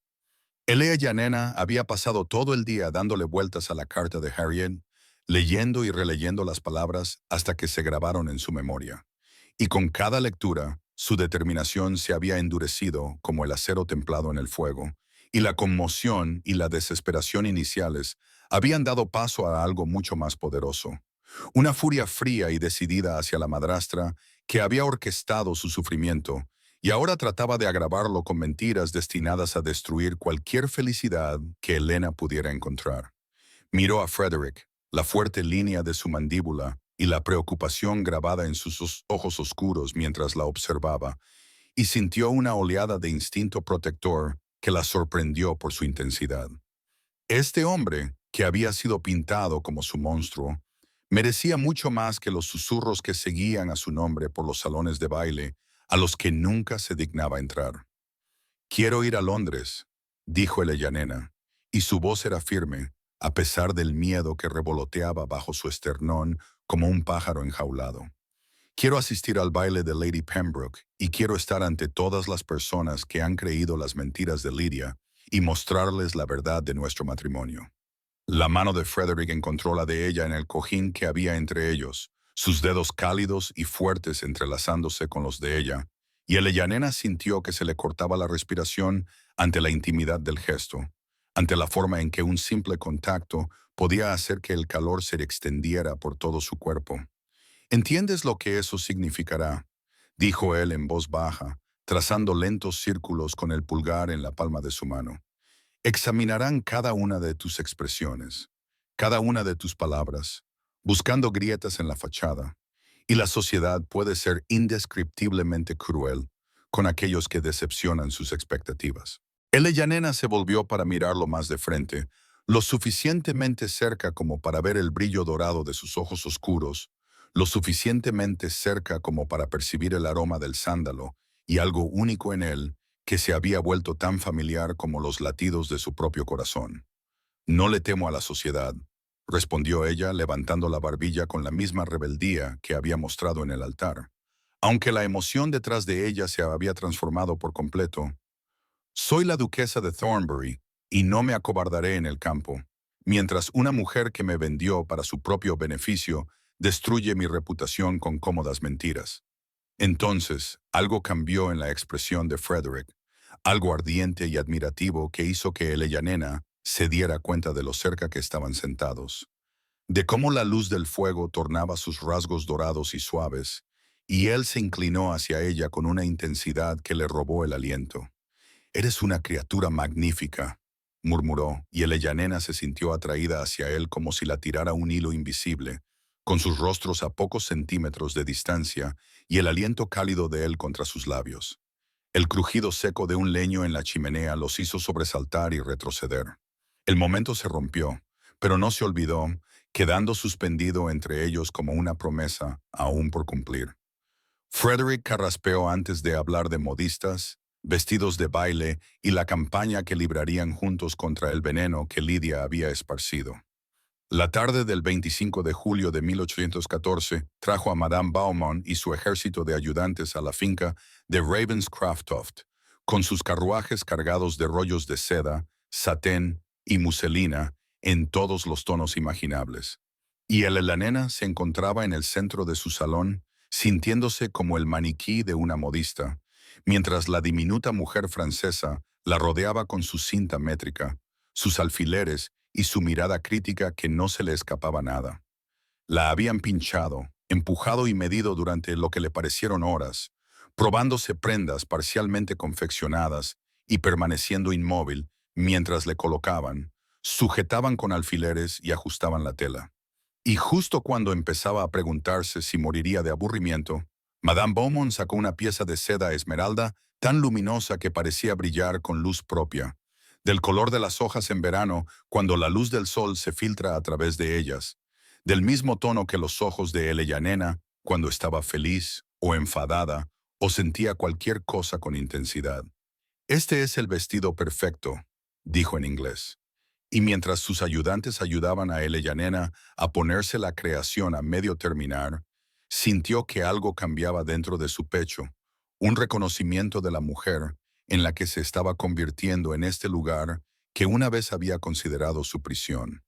Elea Yanena había pasado todo el día dándole vueltas a la carta de Harriet, leyendo y releyendo las palabras hasta que se grabaron en su memoria. Y con cada lectura, su determinación se había endurecido como el acero templado en el fuego, y la conmoción y la desesperación iniciales habían dado paso a algo mucho más poderoso. Una furia fría y decidida hacia la madrastra que había orquestado su sufrimiento, y ahora trataba de agravarlo con mentiras destinadas a destruir cualquier felicidad que Elena pudiera encontrar. Miró a Frederick, la fuerte línea de su mandíbula y la preocupación grabada en sus ojos oscuros mientras la observaba, y sintió una oleada de instinto protector que la sorprendió por su intensidad. Este hombre, que había sido pintado como su monstruo, merecía mucho más que los susurros que seguían a su nombre por los salones de baile, a los que nunca se dignaba entrar. «Quiero ir a Londres», dijo Eleyanena, y su voz era firme, a pesar del miedo que revoloteaba bajo su esternón como un pájaro enjaulado. «Quiero asistir al baile de Lady Pembroke y quiero estar ante todas las personas que han creído las mentiras de Lydia y mostrarles la verdad de nuestro matrimonio». La mano de Frederick encontró la de ella en el cojín que había entre ellos, sus dedos cálidos y fuertes entrelazándose con los de ella, y Eleyanena sintió que se le cortaba la respiración ante la intimidad del gesto, ante la forma en que un simple contacto podía hacer que el calor se extendiera por todo su cuerpo. «¿Entiendes lo que eso significará?», dijo él en voz baja, trazando lentos círculos con el pulgar en la palma de su mano. «Examinarán cada una de tus expresiones, cada una de tus palabras, buscando grietas en la fachada, y la sociedad puede ser indescriptiblemente cruel con aquellos que decepcionan sus expectativas». Eleyanena se volvió para mirarlo más de frente, lo suficientemente cerca como para ver el brillo dorado de sus ojos oscuros, lo suficientemente cerca como para percibir el aroma del sándalo y algo único en él que se había vuelto tan familiar como los latidos de su propio corazón. «No le temo a la sociedad», respondió ella levantando la barbilla con la misma rebeldía que había mostrado en el altar, aunque la emoción detrás de ella se había transformado por completo. «Soy la duquesa de Thornbury y no me acobardaré en el campo, mientras una mujer que me vendió para su propio beneficio destruye mi reputación con cómodas mentiras». Entonces, algo cambió en la expresión de Frederick, algo ardiente y admirativo que hizo que Eleyanena se diera cuenta de lo cerca que estaban sentados, de cómo la luz del fuego tornaba sus rasgos dorados y suaves, y él se inclinó hacia ella con una intensidad que le robó el aliento. «Eres una criatura magnífica», murmuró, y Eleyanena se sintió atraída hacia él como si la tirara un hilo invisible, con sus rostros a pocos centímetros de distancia y el aliento cálido de él contra sus labios. El crujido seco de un leño en la chimenea los hizo sobresaltar y retroceder. El momento se rompió, pero no se olvidó, quedando suspendido entre ellos como una promesa aún por cumplir. Frederick carraspeó antes de hablar de modistas, vestidos de baile y la campaña que librarían juntos contra el veneno que Lydia había esparcido. La tarde del 25 de julio de 1814 trajo a Madame Beaumont y su ejército de ayudantes a la finca de Ravenscroft, con sus carruajes cargados de rollos de seda, satén y muselina en todos los tonos imaginables. Y Eleyanena se encontraba en el centro de su salón, sintiéndose como el maniquí de una modista, mientras la diminuta mujer francesa la rodeaba con su cinta métrica, sus alfileres y su mirada crítica que no se le escapaba nada. La habían pinchado, empujado y medido durante lo que le parecieron horas, probándose prendas parcialmente confeccionadas y permaneciendo inmóvil mientras le colocaban, sujetaban con alfileres y ajustaban la tela. Y justo cuando empezaba a preguntarse si moriría de aburrimiento, Madame Beaumont sacó una pieza de seda esmeralda tan luminosa que parecía brillar con luz propia, del color de las hojas en verano cuando la luz del sol se filtra a través de ellas, del mismo tono que los ojos de Eleyanena cuando estaba feliz o enfadada o sentía cualquier cosa con intensidad. Este es el vestido perfecto, dijo en inglés. Y mientras sus ayudantes ayudaban a Eleyanena a ponerse la creación a medio terminar, sintió que algo cambiaba dentro de su pecho, un reconocimiento de la mujer en la que se estaba convirtiendo en este lugar que una vez había considerado su prisión.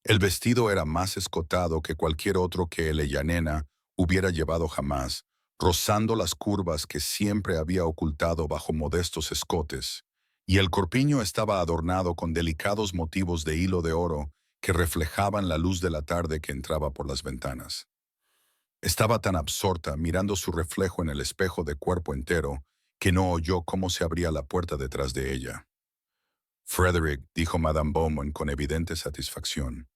El vestido era más escotado que cualquier otro que Eleyanena hubiera llevado jamás, rozando las curvas que siempre había ocultado bajo modestos escotes, y el corpiño estaba adornado con delicados motivos de hilo de oro que reflejaban la luz de la tarde que entraba por las ventanas. Estaba tan absorta mirando su reflejo en el espejo de cuerpo entero que no oyó cómo se abría la puerta detrás de ella. «Frederick», dijo Madame Beaumont con evidente satisfacción,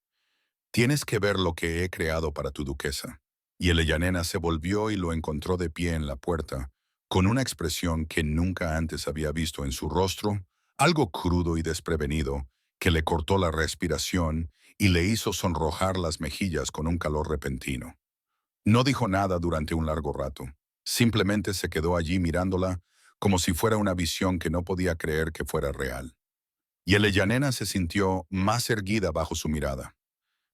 «tienes que ver lo que he creado para tu duquesa». Y Eleyanena se volvió y lo encontró de pie en la puerta, con una expresión que nunca antes había visto en su rostro, algo crudo y desprevenido, que le cortó la respiración y le hizo sonrojar las mejillas con un calor repentino. No dijo nada durante un largo rato. Simplemente se quedó allí mirándola como si fuera una visión que no podía creer que fuera real. Y Eleyanena se sintió más erguida bajo su mirada.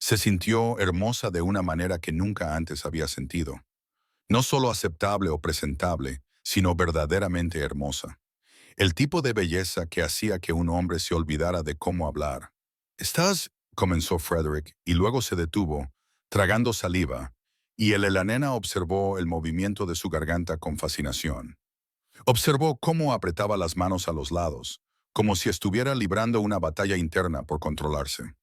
Se sintió hermosa de una manera que nunca antes había sentido. No solo aceptable o presentable, sino verdaderamente hermosa. El tipo de belleza que hacía que un hombre se olvidara de cómo hablar. «¿Estás?» comenzó Frederick, y luego se detuvo, tragando saliva, y el Elanena observó el movimiento de su garganta con fascinación. Observó cómo apretaba las manos a los lados, como si estuviera librando una batalla interna por controlarse.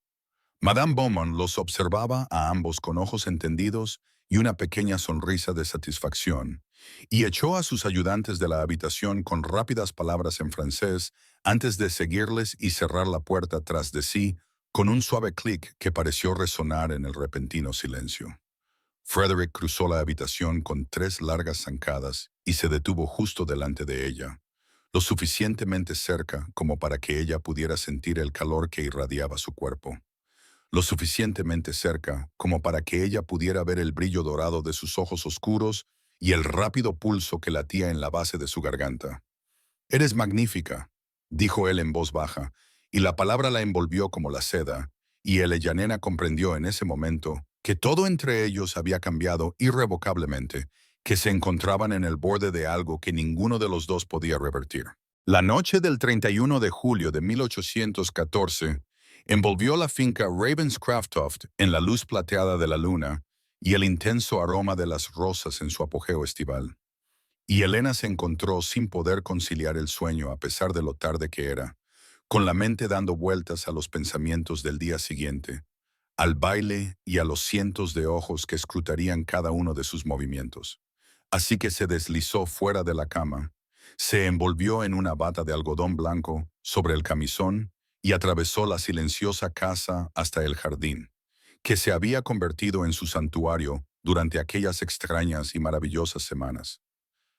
Madame Beaumont los observaba a ambos con ojos entendidos y una pequeña sonrisa de satisfacción, y echó a sus ayudantes de la habitación con rápidas palabras en francés antes de seguirles y cerrar la puerta tras de sí con un suave clic que pareció resonar en el repentino silencio. Frederick cruzó la habitación con 3 largas zancadas y se detuvo justo delante de ella, lo suficientemente cerca como para que ella pudiera sentir el calor que irradiaba su cuerpo, lo suficientemente cerca como para que ella pudiera ver el brillo dorado de sus ojos oscuros y el rápido pulso que latía en la base de su garganta. «Eres magnífica», dijo él en voz baja, y la palabra la envolvió como la seda, y Eleyanena comprendió en ese momento que todo entre ellos había cambiado irrevocablemente, que se encontraban en el borde de algo que ninguno de los dos podía revertir. La noche del 31 de julio de 1814 envolvió la finca Ravenscraftoft en la luz plateada de la luna y el intenso aroma de las rosas en su apogeo estival. Y Elena se encontró sin poder conciliar el sueño a pesar de lo tarde que era, con la mente dando vueltas a los pensamientos del día siguiente, al baile y a los cientos de ojos que escrutarían cada uno de sus movimientos. Así que se deslizó fuera de la cama, se envolvió en una bata de algodón blanco sobre el camisón y atravesó la silenciosa casa hasta el jardín, que se había convertido en su santuario durante aquellas extrañas y maravillosas semanas.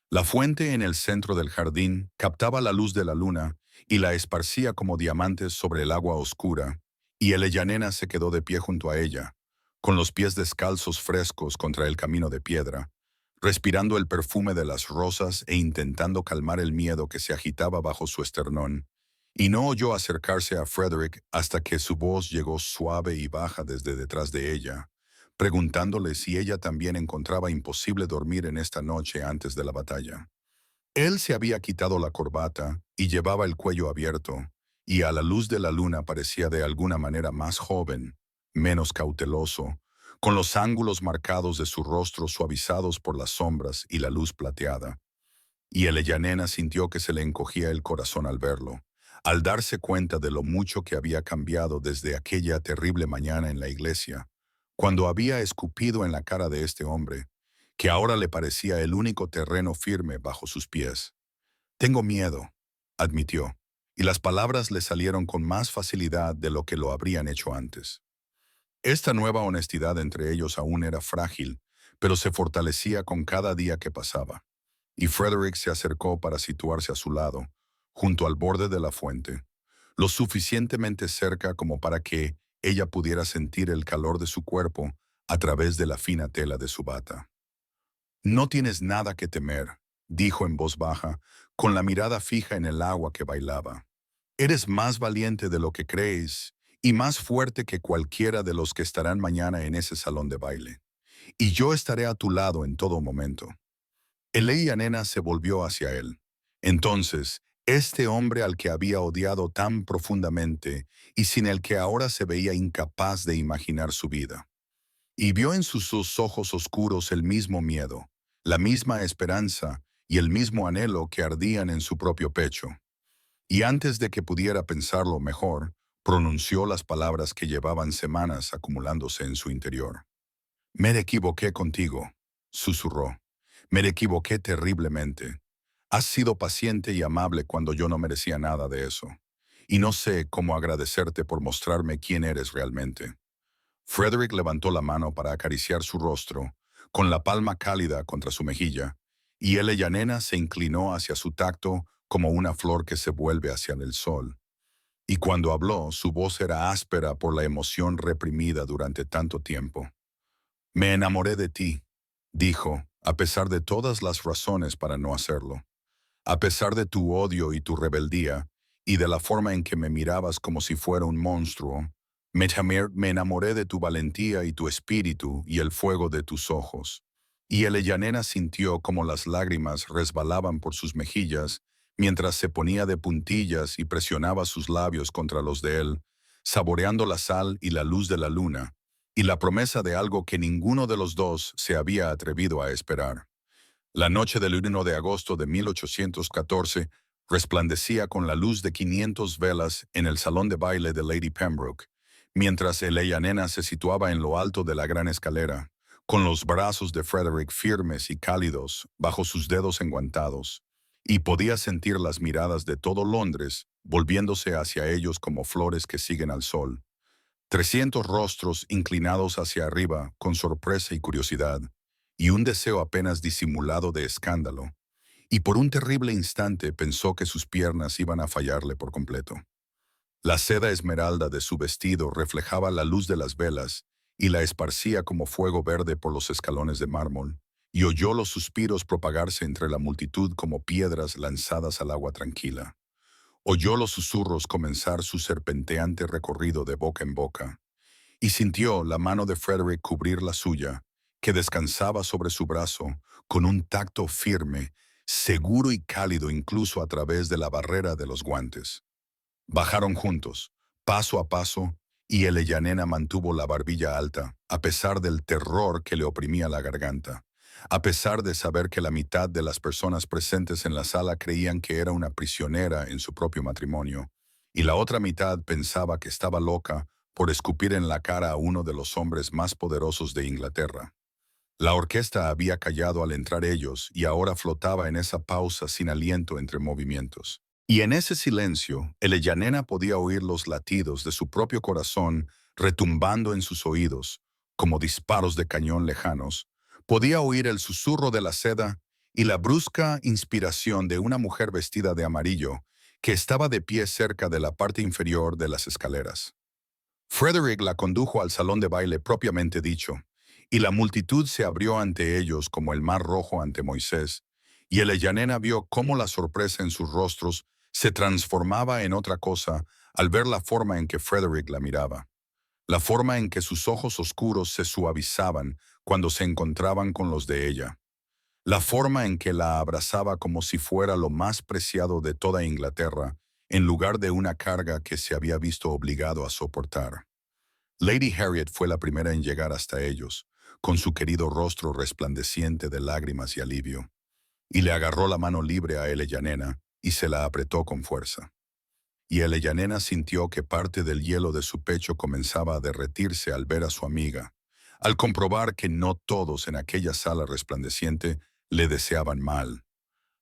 La fuente en el centro del jardín captaba la luz de la luna y la esparcía como diamantes sobre el agua oscura, y Eleyanena se quedó de pie junto a ella, con los pies descalzos frescos contra el camino de piedra, respirando el perfume de las rosas e intentando calmar el miedo que se agitaba bajo su esternón, y no oyó acercarse a Frederick hasta que su voz llegó suave y baja desde detrás de ella, preguntándole si ella también encontraba imposible dormir en esta noche antes de la batalla. Él se había quitado la corbata y llevaba el cuello abierto, y a la luz de la luna parecía de alguna manera más joven, menos cauteloso, con los ángulos marcados de su rostro suavizados por las sombras y la luz plateada. Y Eleyanena sintió que se le encogía el corazón al verlo, al darse cuenta de lo mucho que había cambiado desde aquella terrible mañana en la iglesia, cuando había escupido en la cara de este hombre, que ahora le parecía el único terreno firme bajo sus pies. «Tengo miedo», admitió, y las palabras le salieron con más facilidad de lo que lo habrían hecho antes. Esta nueva honestidad entre ellos aún era frágil, pero se fortalecía con cada día que pasaba. Y Frederick se acercó para situarse a su lado, junto al borde de la fuente, lo suficientemente cerca como para que ella pudiera sentir el calor de su cuerpo a través de la fina tela de su bata. No tienes nada que temer, dijo en voz baja, con la mirada fija en el agua que bailaba. Eres más valiente de lo que crees y más fuerte que cualquiera de los que estarán mañana en ese salón de baile. Y yo estaré a tu lado en todo momento. Nena se volvió hacia él. Entonces, este hombre al que había odiado tan profundamente y sin el que ahora se veía incapaz de imaginar su vida. Y vio en sus dos ojos oscuros el mismo miedo, la misma esperanza y el mismo anhelo que ardían en su propio pecho. Y antes de que pudiera pensarlo mejor, pronunció las palabras que llevaban semanas acumulándose en su interior. Me equivoqué contigo, susurró. Me equivoqué terriblemente. Has sido paciente y amable cuando yo no merecía nada de eso. Y no sé cómo agradecerte por mostrarme quién eres realmente. Frederick levantó la mano para acariciar su rostro, con la palma cálida contra su mejilla, y Nena se inclinó hacia su tacto como una flor que se vuelve hacia el sol. Y cuando habló, su voz era áspera por la emoción reprimida durante tanto tiempo. Me enamoré de ti, dijo, a pesar de todas las razones para no hacerlo. A pesar de tu odio y tu rebeldía, y de la forma en que me mirabas como si fuera un monstruo, me enamoré de tu valentía y tu espíritu y el fuego de tus ojos. Y Nena sintió como las lágrimas resbalaban por sus mejillas mientras se ponía de puntillas y presionaba sus labios contra los de él, saboreando la sal y la luz de la luna, y la promesa de algo que ninguno de los dos se había atrevido a esperar. La noche del 1 de agosto de 1814 resplandecía con la luz de 500 velas en el salón de baile de Lady Pembroke, mientras Nena se situaba en lo alto de la gran escalera, con los brazos de Frederick firmes y cálidos bajo sus dedos enguantados, y podía sentir las miradas de todo Londres volviéndose hacia ellos como flores que siguen al sol. 300 rostros inclinados hacia arriba con sorpresa y curiosidad, y un deseo apenas disimulado de escándalo, y por un terrible instante pensó que sus piernas iban a fallarle por completo. La seda esmeralda de su vestido reflejaba la luz de las velas y la esparcía como fuego verde por los escalones de mármol, y oyó los suspiros propagarse entre la multitud como piedras lanzadas al agua tranquila. Oyó los susurros comenzar su serpenteante recorrido de boca en boca, y sintió la mano de Frederick cubrir la suya, que descansaba sobre su brazo con un tacto firme, seguro y cálido incluso a través de la barrera de los guantes. Bajaron juntos, paso a paso, y Nena mantuvo la barbilla alta, a pesar del terror que le oprimía la garganta, a pesar de saber que la mitad de las personas presentes en la sala creían que era una prisionera en su propio matrimonio, y la otra mitad pensaba que estaba loca por escupir en la cara a uno de los hombres más poderosos de Inglaterra. La orquesta había callado al entrar ellos y ahora flotaba en esa pausa sin aliento entre movimientos. Y en ese silencio, Nena podía oír los latidos de su propio corazón retumbando en sus oídos, como disparos de cañón lejanos. Podía oír el susurro de la seda y la brusca inspiración de una mujer vestida de amarillo que estaba de pie cerca de la parte inferior de las escaleras. Frederick la condujo al salón de baile propiamente dicho, y la multitud se abrió ante ellos como el mar rojo ante Moisés, y Nena vio cómo la sorpresa en sus rostros se transformaba en otra cosa al ver la forma en que Frederick la miraba, la forma en que sus ojos oscuros se suavizaban cuando se encontraban con los de ella, la forma en que la abrazaba como si fuera lo más preciado de toda Inglaterra, en lugar de una carga que se había visto obligado a soportar. Lady Harriet fue la primera en llegar hasta ellos, con su querido rostro resplandeciente de lágrimas y alivio, y le agarró la mano libre a Nena y se la apretó con fuerza. Y Nena sintió que parte del hielo de su pecho comenzaba a derretirse al ver a su amiga, al comprobar que no todos en aquella sala resplandeciente le deseaban mal.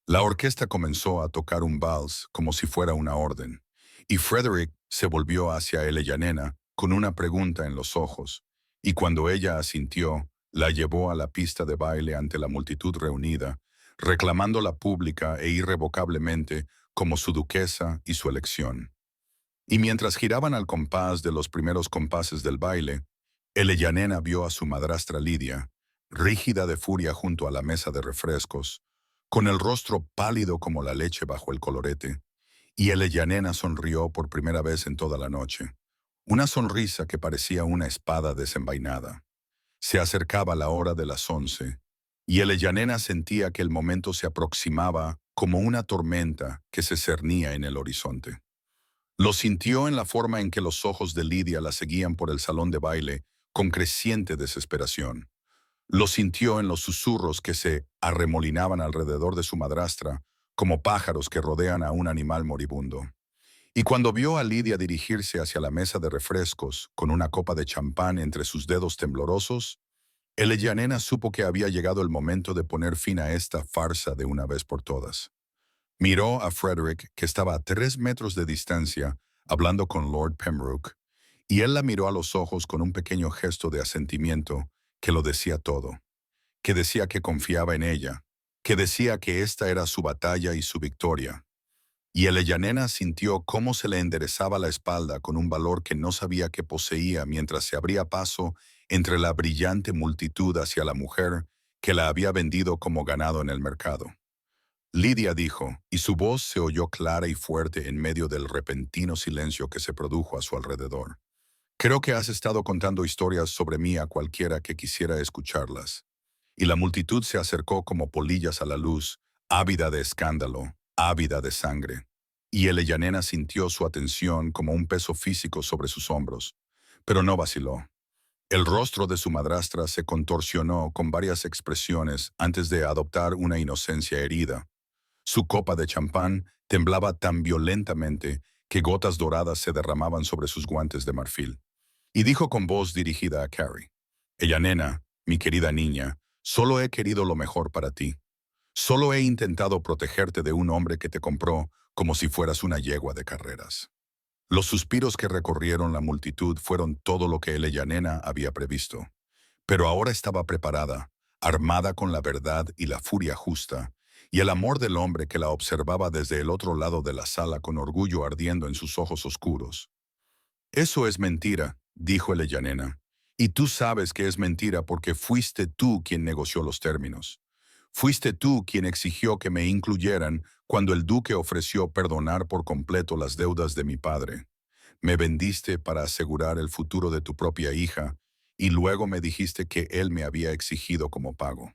La orquesta comenzó a tocar un vals como si fuera una orden, y Frederick se volvió hacia Nena con una pregunta en los ojos, y cuando ella asintió, La llevó a la pista de baile ante la multitud reunida, reclamándola pública e irrevocablemente como su duquesa y su elección. Y mientras giraban al compás de los primeros compases del baile, Eleyanena vio a su madrastra Lidia, rígida de furia junto a la mesa de refrescos, con el rostro pálido como la leche bajo el colorete, y Eleyanena sonrió por primera vez en toda la noche, una sonrisa que parecía una espada desenvainada. Se acercaba la hora de las 11, y Eleyanena sentía que el momento se aproximaba como una tormenta que se cernía en el horizonte. Lo sintió en la forma en que los ojos de Lidia la seguían por el salón de baile con creciente desesperación. Lo sintió en los susurros que se arremolinaban alrededor de su madrastra, como pájaros que rodean a un animal moribundo. Y cuando vio a Lidia dirigirse hacia la mesa de refrescos, con una copa de champán entre sus dedos temblorosos, Eleyanena supo que había llegado el momento de poner fin a esta farsa de una vez por todas. Miró a Frederick, que estaba a 3 metros de distancia, hablando con Lord Pembroke, y él la miró a los ojos con un pequeño gesto de asentimiento que lo decía todo, que decía que confiaba en ella, que decía que esta era su batalla y su victoria. Y Eleyanena sintió cómo se le enderezaba la espalda con un valor que no sabía que poseía mientras se abría paso entre la brillante multitud hacia la mujer que la había vendido como ganado en el mercado. Lidia dijo, y su voz se oyó clara y fuerte en medio del repentino silencio que se produjo a su alrededor. Creo que has estado contando historias sobre mí a cualquiera que quisiera escucharlas. Y la multitud se acercó como polillas a la luz, ávida de escándalo, ávida de sangre. Y Eleyanena sintió su atención como un peso físico sobre sus hombros, pero no vaciló. El rostro de su madrastra se contorsionó con varias expresiones antes de adoptar una inocencia herida. Su copa de champán temblaba tan violentamente que gotas doradas se derramaban sobre sus guantes de marfil. Y dijo con voz dirigida a Carrie, «Ella, nena, mi querida niña, solo he querido lo mejor para ti. Solo he intentado protegerte de un hombre que te compró como si fueras una yegua de carreras». Los suspiros que recorrieron la multitud fueron todo lo que Eleyanena había previsto. Pero ahora estaba preparada, armada con la verdad y la furia justa, y el amor del hombre que la observaba desde el otro lado de la sala con orgullo ardiendo en sus ojos oscuros. «Eso es mentira», dijo Eleyanena, «y tú sabes que es mentira porque fuiste tú quien negoció los términos. Fuiste tú quien exigió que me incluyeran cuando el duque ofreció perdonar por completo las deudas de mi padre. Me vendiste para asegurar el futuro de tu propia hija, y luego me dijiste que él me había exigido como pago».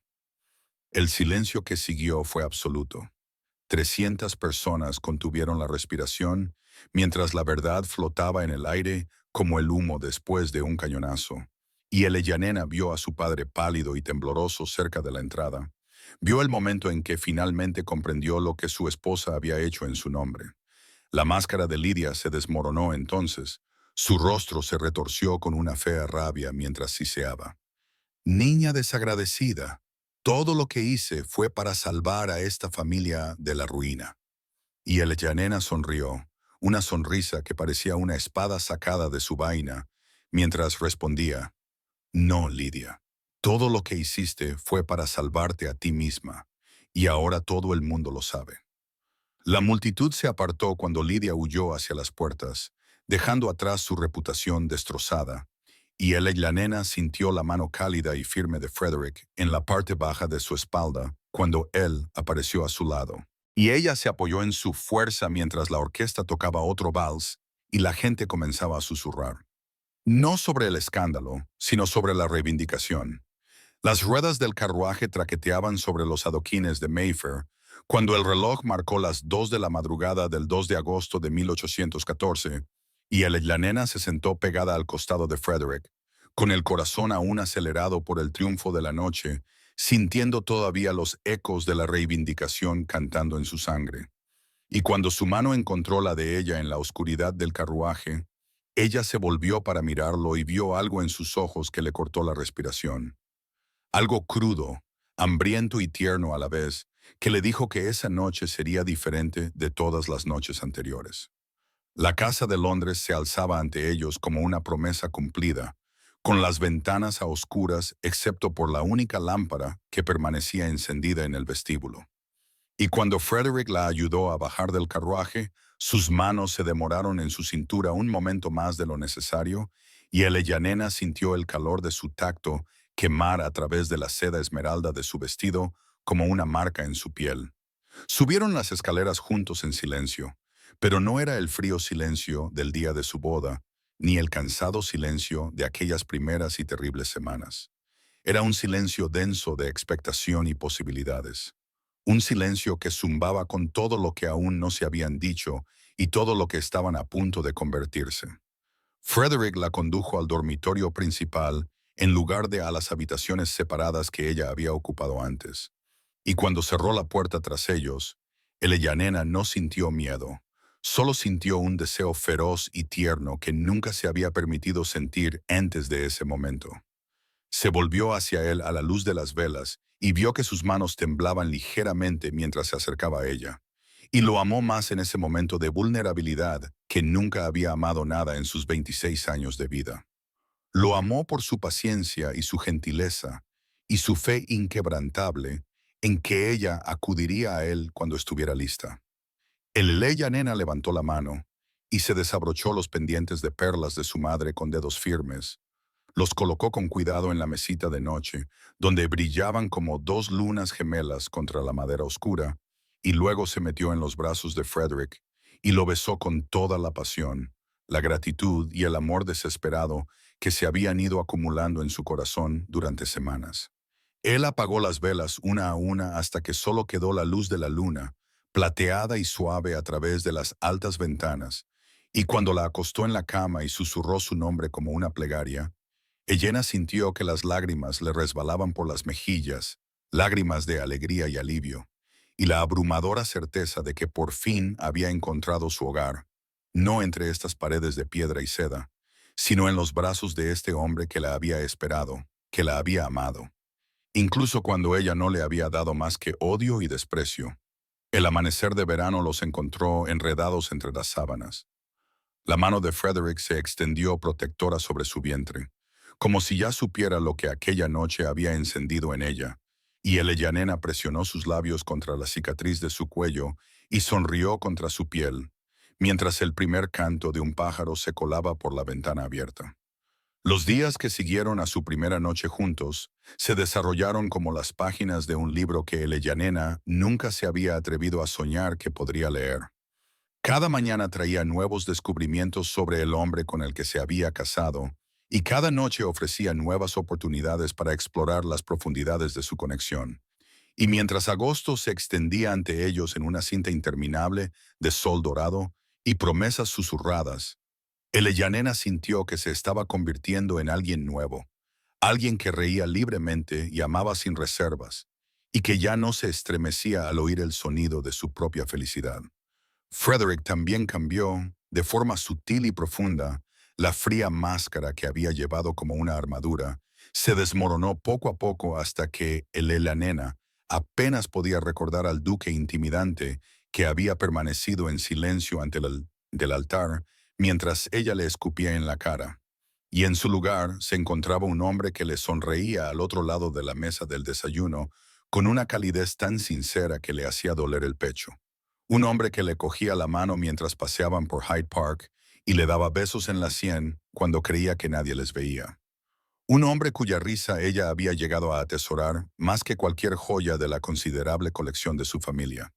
El silencio que siguió fue absoluto. 300 personas contuvieron la respiración, mientras la verdad flotaba en el aire como el humo después de un cañonazo. Y Eleyanena vio a su padre pálido y tembloroso cerca de la entrada. Vio el momento en que finalmente comprendió lo que su esposa había hecho en su nombre. La máscara de Lidia se desmoronó entonces. Su rostro se retorció con una fea rabia mientras siseaba. «Niña desagradecida, todo lo que hice fue para salvar a esta familia de la ruina». Y Eleyanena sonrió, una sonrisa que parecía una espada sacada de su vaina, mientras respondía, «No, Lidia, todo lo que hiciste fue para salvarte a ti misma, y ahora todo el mundo lo sabe». La multitud se apartó cuando Lidia huyó hacia las puertas, dejando atrás su reputación destrozada, y Eleyanena sintió la mano cálida y firme de Frederick en la parte baja de su espalda cuando él apareció a su lado. Y ella se apoyó en su fuerza mientras la orquesta tocaba otro vals y la gente comenzaba a susurrar. No sobre el escándalo, sino sobre la reivindicación. Las ruedas del carruaje traqueteaban sobre los adoquines de Mayfair cuando el reloj marcó las 2 de la madrugada del 2 de agosto de 1814 y Eleyanena se sentó pegada al costado de Frederick, con el corazón aún acelerado por el triunfo de la noche, sintiendo todavía los ecos de la reivindicación cantando en su sangre. Y cuando su mano encontró la de ella en la oscuridad del carruaje, ella se volvió para mirarlo y vio algo en sus ojos que le cortó la respiración. Algo crudo, hambriento y tierno a la vez, que le dijo que esa noche sería diferente de todas las noches anteriores. La casa de Londres se alzaba ante ellos como una promesa cumplida, con las ventanas a oscuras excepto por la única lámpara que permanecía encendida en el vestíbulo. Y cuando Frederick la ayudó a bajar del carruaje, sus manos se demoraron en su cintura un momento más de lo necesario, y Eleyanena sintió el calor de su tacto quemar a través de la seda esmeralda de su vestido como una marca en su piel. Subieron las escaleras juntos en silencio, pero no era el frío silencio del día de su boda, ni el cansado silencio de aquellas primeras y terribles semanas. Era un silencio denso de expectación y posibilidades. Un silencio que zumbaba con todo lo que aún no se habían dicho y todo lo que estaban a punto de convertirse. Frederick la condujo al dormitorio principal en lugar de a las habitaciones separadas que ella había ocupado antes. Y cuando cerró la puerta tras ellos, Eleyanena no sintió miedo, solo sintió un deseo feroz y tierno que nunca se había permitido sentir antes de ese momento. Se volvió hacia él a la luz de las velas y vio que sus manos temblaban ligeramente mientras se acercaba a ella. Y lo amó más en ese momento de vulnerabilidad que nunca había amado nada en sus 26 años de vida. Lo amó por su paciencia y su gentileza y su fe inquebrantable en que ella acudiría a él cuando estuviera lista. Eleya Nena levantó la mano y se desabrochó los pendientes de perlas de su madre con dedos firmes. Los colocó con cuidado en la mesita de noche, donde brillaban como dos lunas gemelas contra la madera oscura, y luego se metió en los brazos de Frederick y lo besó con toda la pasión, la gratitud y el amor desesperado que se habían ido acumulando en su corazón durante semanas. Él apagó las velas una a una hasta que solo quedó la luz de la luna, plateada y suave a través de las altas ventanas, y cuando la acostó en la cama y susurró su nombre como una plegaria, Elena sintió que las lágrimas le resbalaban por las mejillas, lágrimas de alegría y alivio, y la abrumadora certeza de que por fin había encontrado su hogar, no entre estas paredes de piedra y seda, sino en los brazos de este hombre que la había esperado, que la había amado, incluso cuando ella no le había dado más que odio y desprecio. El amanecer de verano los encontró enredados entre las sábanas. La mano de Frederick se extendió protectora sobre su vientre, como si ya supiera lo que aquella noche había encendido en ella, y Eleyanena presionó sus labios contra la cicatriz de su cuello y sonrió contra su piel, mientras el primer canto de un pájaro se colaba por la ventana abierta. Los días que siguieron a su primera noche juntos se desarrollaron como las páginas de un libro que Eleyanena nunca se había atrevido a soñar que podría leer. Cada mañana traía nuevos descubrimientos sobre el hombre con el que se había casado, y cada noche ofrecía nuevas oportunidades para explorar las profundidades de su conexión. Y mientras agosto se extendía ante ellos en una cinta interminable de sol dorado y promesas susurradas, Eleyanena sintió que se estaba convirtiendo en alguien nuevo, alguien que reía libremente y amaba sin reservas, y que ya no se estremecía al oír el sonido de su propia felicidad. Frederick también cambió, de forma sutil y profunda, la fría máscara que había llevado como una armadura, se desmoronó poco a poco hasta que Eleyanena apenas podía recordar al duque intimidante que había permanecido en silencio ante del altar mientras ella le escupía en la cara. Y en su lugar se encontraba un hombre que le sonreía al otro lado de la mesa del desayuno con una calidez tan sincera que le hacía doler el pecho. Un hombre que le cogía la mano mientras paseaban por Hyde Park y le daba besos en la sien cuando creía que nadie les veía. Un hombre cuya risa ella había llegado a atesorar más que cualquier joya de la considerable colección de su familia.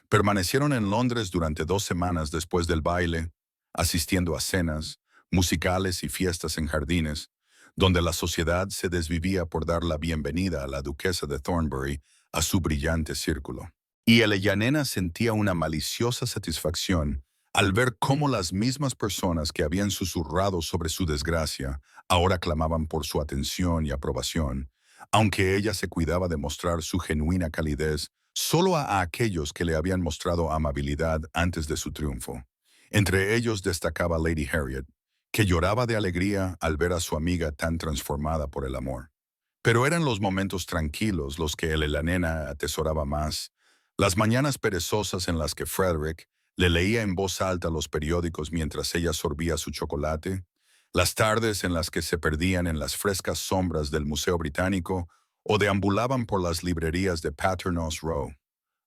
Permanecieron en Londres durante 2 semanas después del baile, asistiendo a cenas, musicales y fiestas en jardines, donde la sociedad se desvivía por dar la bienvenida a la duquesa de Thornbury a su brillante círculo. Y Eleyanena sentía una maliciosa satisfacción al ver cómo las mismas personas que habían susurrado sobre su desgracia ahora clamaban por su atención y aprobación, aunque ella se cuidaba de mostrar su genuina calidez solo a aquellos que le habían mostrado amabilidad antes de su triunfo. Entre ellos destacaba Lady Harriet, que lloraba de alegría al ver a su amiga tan transformada por el amor. Pero eran los momentos tranquilos los que Eleyanena atesoraba más, las mañanas perezosas en las que Frederick le leía en voz alta los periódicos mientras ella sorbía su chocolate, Las tardes en las que se perdían en las frescas sombras del Museo Británico o deambulaban por las librerías de Paternoster Row.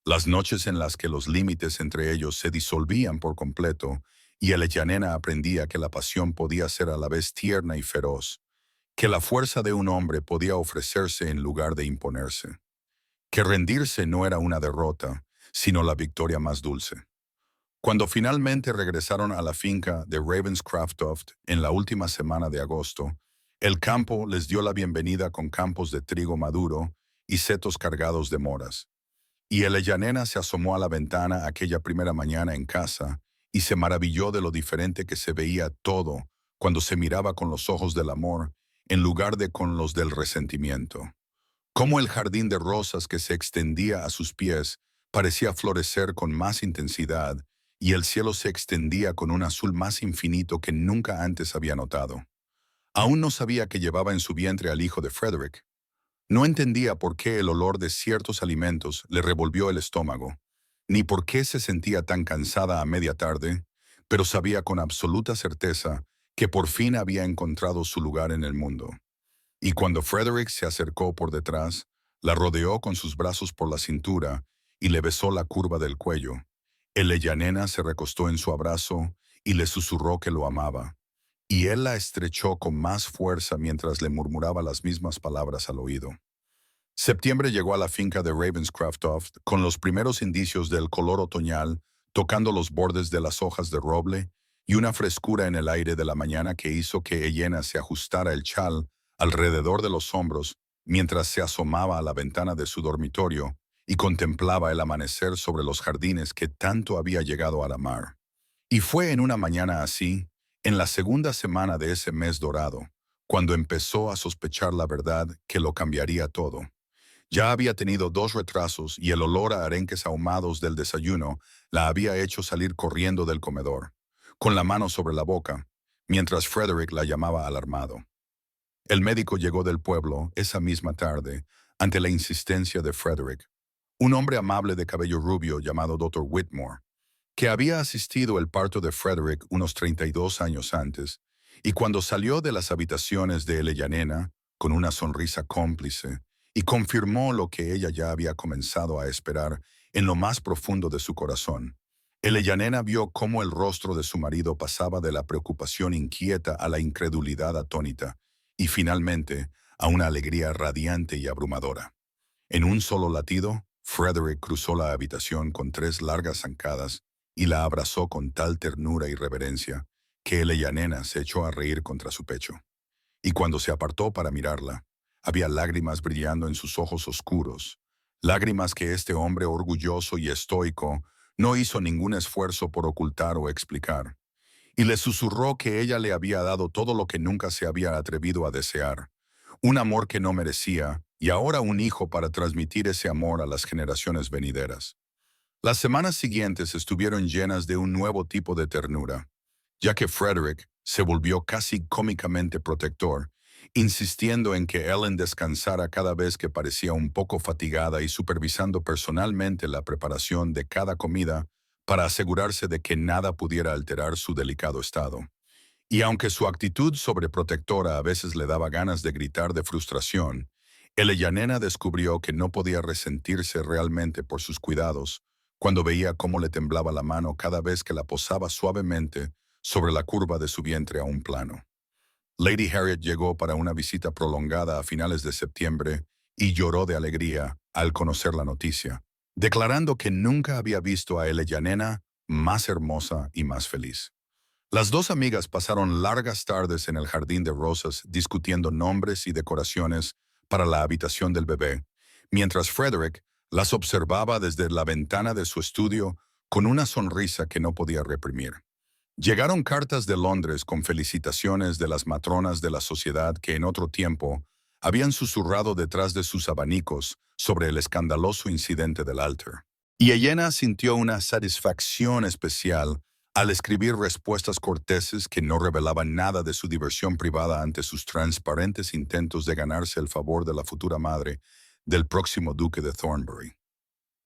Las noches en las que los límites entre ellos se disolvían por completo y Eleyanena aprendía que la pasión podía ser a la vez tierna y feroz, que la fuerza de un hombre podía ofrecerse en lugar de imponerse, que rendirse no era una derrota, sino la victoria más dulce. Cuando finalmente regresaron a la finca de Ravenscraftoft en la última semana de agosto, el campo les dio la bienvenida con campos de trigo maduro y setos cargados de moras. Y Eleyanena se asomó a la ventana aquella primera mañana en casa y se maravilló de lo diferente que se veía todo cuando se miraba con los ojos del amor en lugar de con los del resentimiento. Cómo el jardín de rosas que se extendía a sus pies parecía florecer con más intensidad y el cielo se extendía con un azul más infinito que nunca antes había notado. Aún no sabía que llevaba en su vientre al hijo de Frederick. No entendía por qué el olor de ciertos alimentos le revolvió el estómago, ni por qué se sentía tan cansada a media tarde, pero sabía con absoluta certeza que por fin había encontrado su lugar en el mundo. Y cuando Frederick se acercó por detrás, la rodeó con sus brazos por la cintura y le besó la curva del cuello. Eleyanena se recostó en su abrazo y le susurró que lo amaba, y él la estrechó con más fuerza mientras le murmuraba las mismas palabras al oído. Septiembre llegó a la finca de Ravenscraftoft con los primeros indicios del color otoñal, tocando los bordes de las hojas de roble y una frescura en el aire de la mañana que hizo que Elena se ajustara el chal alrededor de los hombros mientras se asomaba a la ventana de su dormitorio y contemplaba el amanecer sobre los jardines que tanto había llegado a amar. Y fue en una mañana así, en la segunda semana de ese mes dorado, cuando empezó a sospechar la verdad que lo cambiaría todo. Ya había tenido 2 retrasos y el olor a arenques ahumados del desayuno la había hecho salir corriendo del comedor, con la mano sobre la boca, mientras Frederick la llamaba alarmado. El médico llegó del pueblo esa misma tarde ante la insistencia de Frederick, un hombre amable de cabello rubio llamado Dr. Whitmore, que había asistido al parto de Frederick unos 32 años antes, y cuando salió de las habitaciones de Eleyanena, con una sonrisa cómplice, y confirmó lo que ella ya había comenzado a esperar en lo más profundo de su corazón. Eleyanena vio cómo el rostro de su marido pasaba de la preocupación inquieta a la incredulidad atónita, y finalmente a una alegría radiante y abrumadora. En un solo latido, Frederick cruzó la habitación con 3 largas zancadas y la abrazó con tal ternura y reverencia que Eleyanena se echó a reír contra su pecho. Y cuando se apartó para mirarla, había lágrimas brillando en sus ojos oscuros, lágrimas que este hombre orgulloso y estoico no hizo ningún esfuerzo por ocultar o explicar. Y le susurró que ella le había dado todo lo que nunca se había atrevido a desear, un amor que no merecía, y ahora un hijo para transmitir ese amor a las generaciones venideras. Las semanas siguientes estuvieron llenas de un nuevo tipo de ternura, ya que Frederick se volvió casi cómicamente protector, insistiendo en que Ellen descansara cada vez que parecía un poco fatigada y supervisando personalmente la preparación de cada comida para asegurarse de que nada pudiera alterar su delicado estado. Y aunque su actitud sobreprotectora a veces le daba ganas de gritar de frustración, Eleyanena descubrió que no podía resentirse realmente por sus cuidados cuando veía cómo le temblaba la mano cada vez que la posaba suavemente sobre la curva de su vientre a un plano. Lady Harriet llegó para una visita prolongada a finales de septiembre y lloró de alegría al conocer la noticia, declarando que nunca había visto a Eleyanena más hermosa y más feliz. Las 2 amigas pasaron largas tardes en el jardín de rosas discutiendo nombres y decoraciones para la habitación del bebé, mientras Frederick las observaba desde la ventana de su estudio con una sonrisa que no podía reprimir. Llegaron cartas de Londres con felicitaciones de las matronas de la sociedad que en otro tiempo habían susurrado detrás de sus abanicos sobre el escandaloso incidente del altar. Y Elena sintió una satisfacción especial al escribir respuestas corteses que no revelaban nada de su diversión privada ante sus transparentes intentos de ganarse el favor de la futura madre del próximo duque de Thornbury.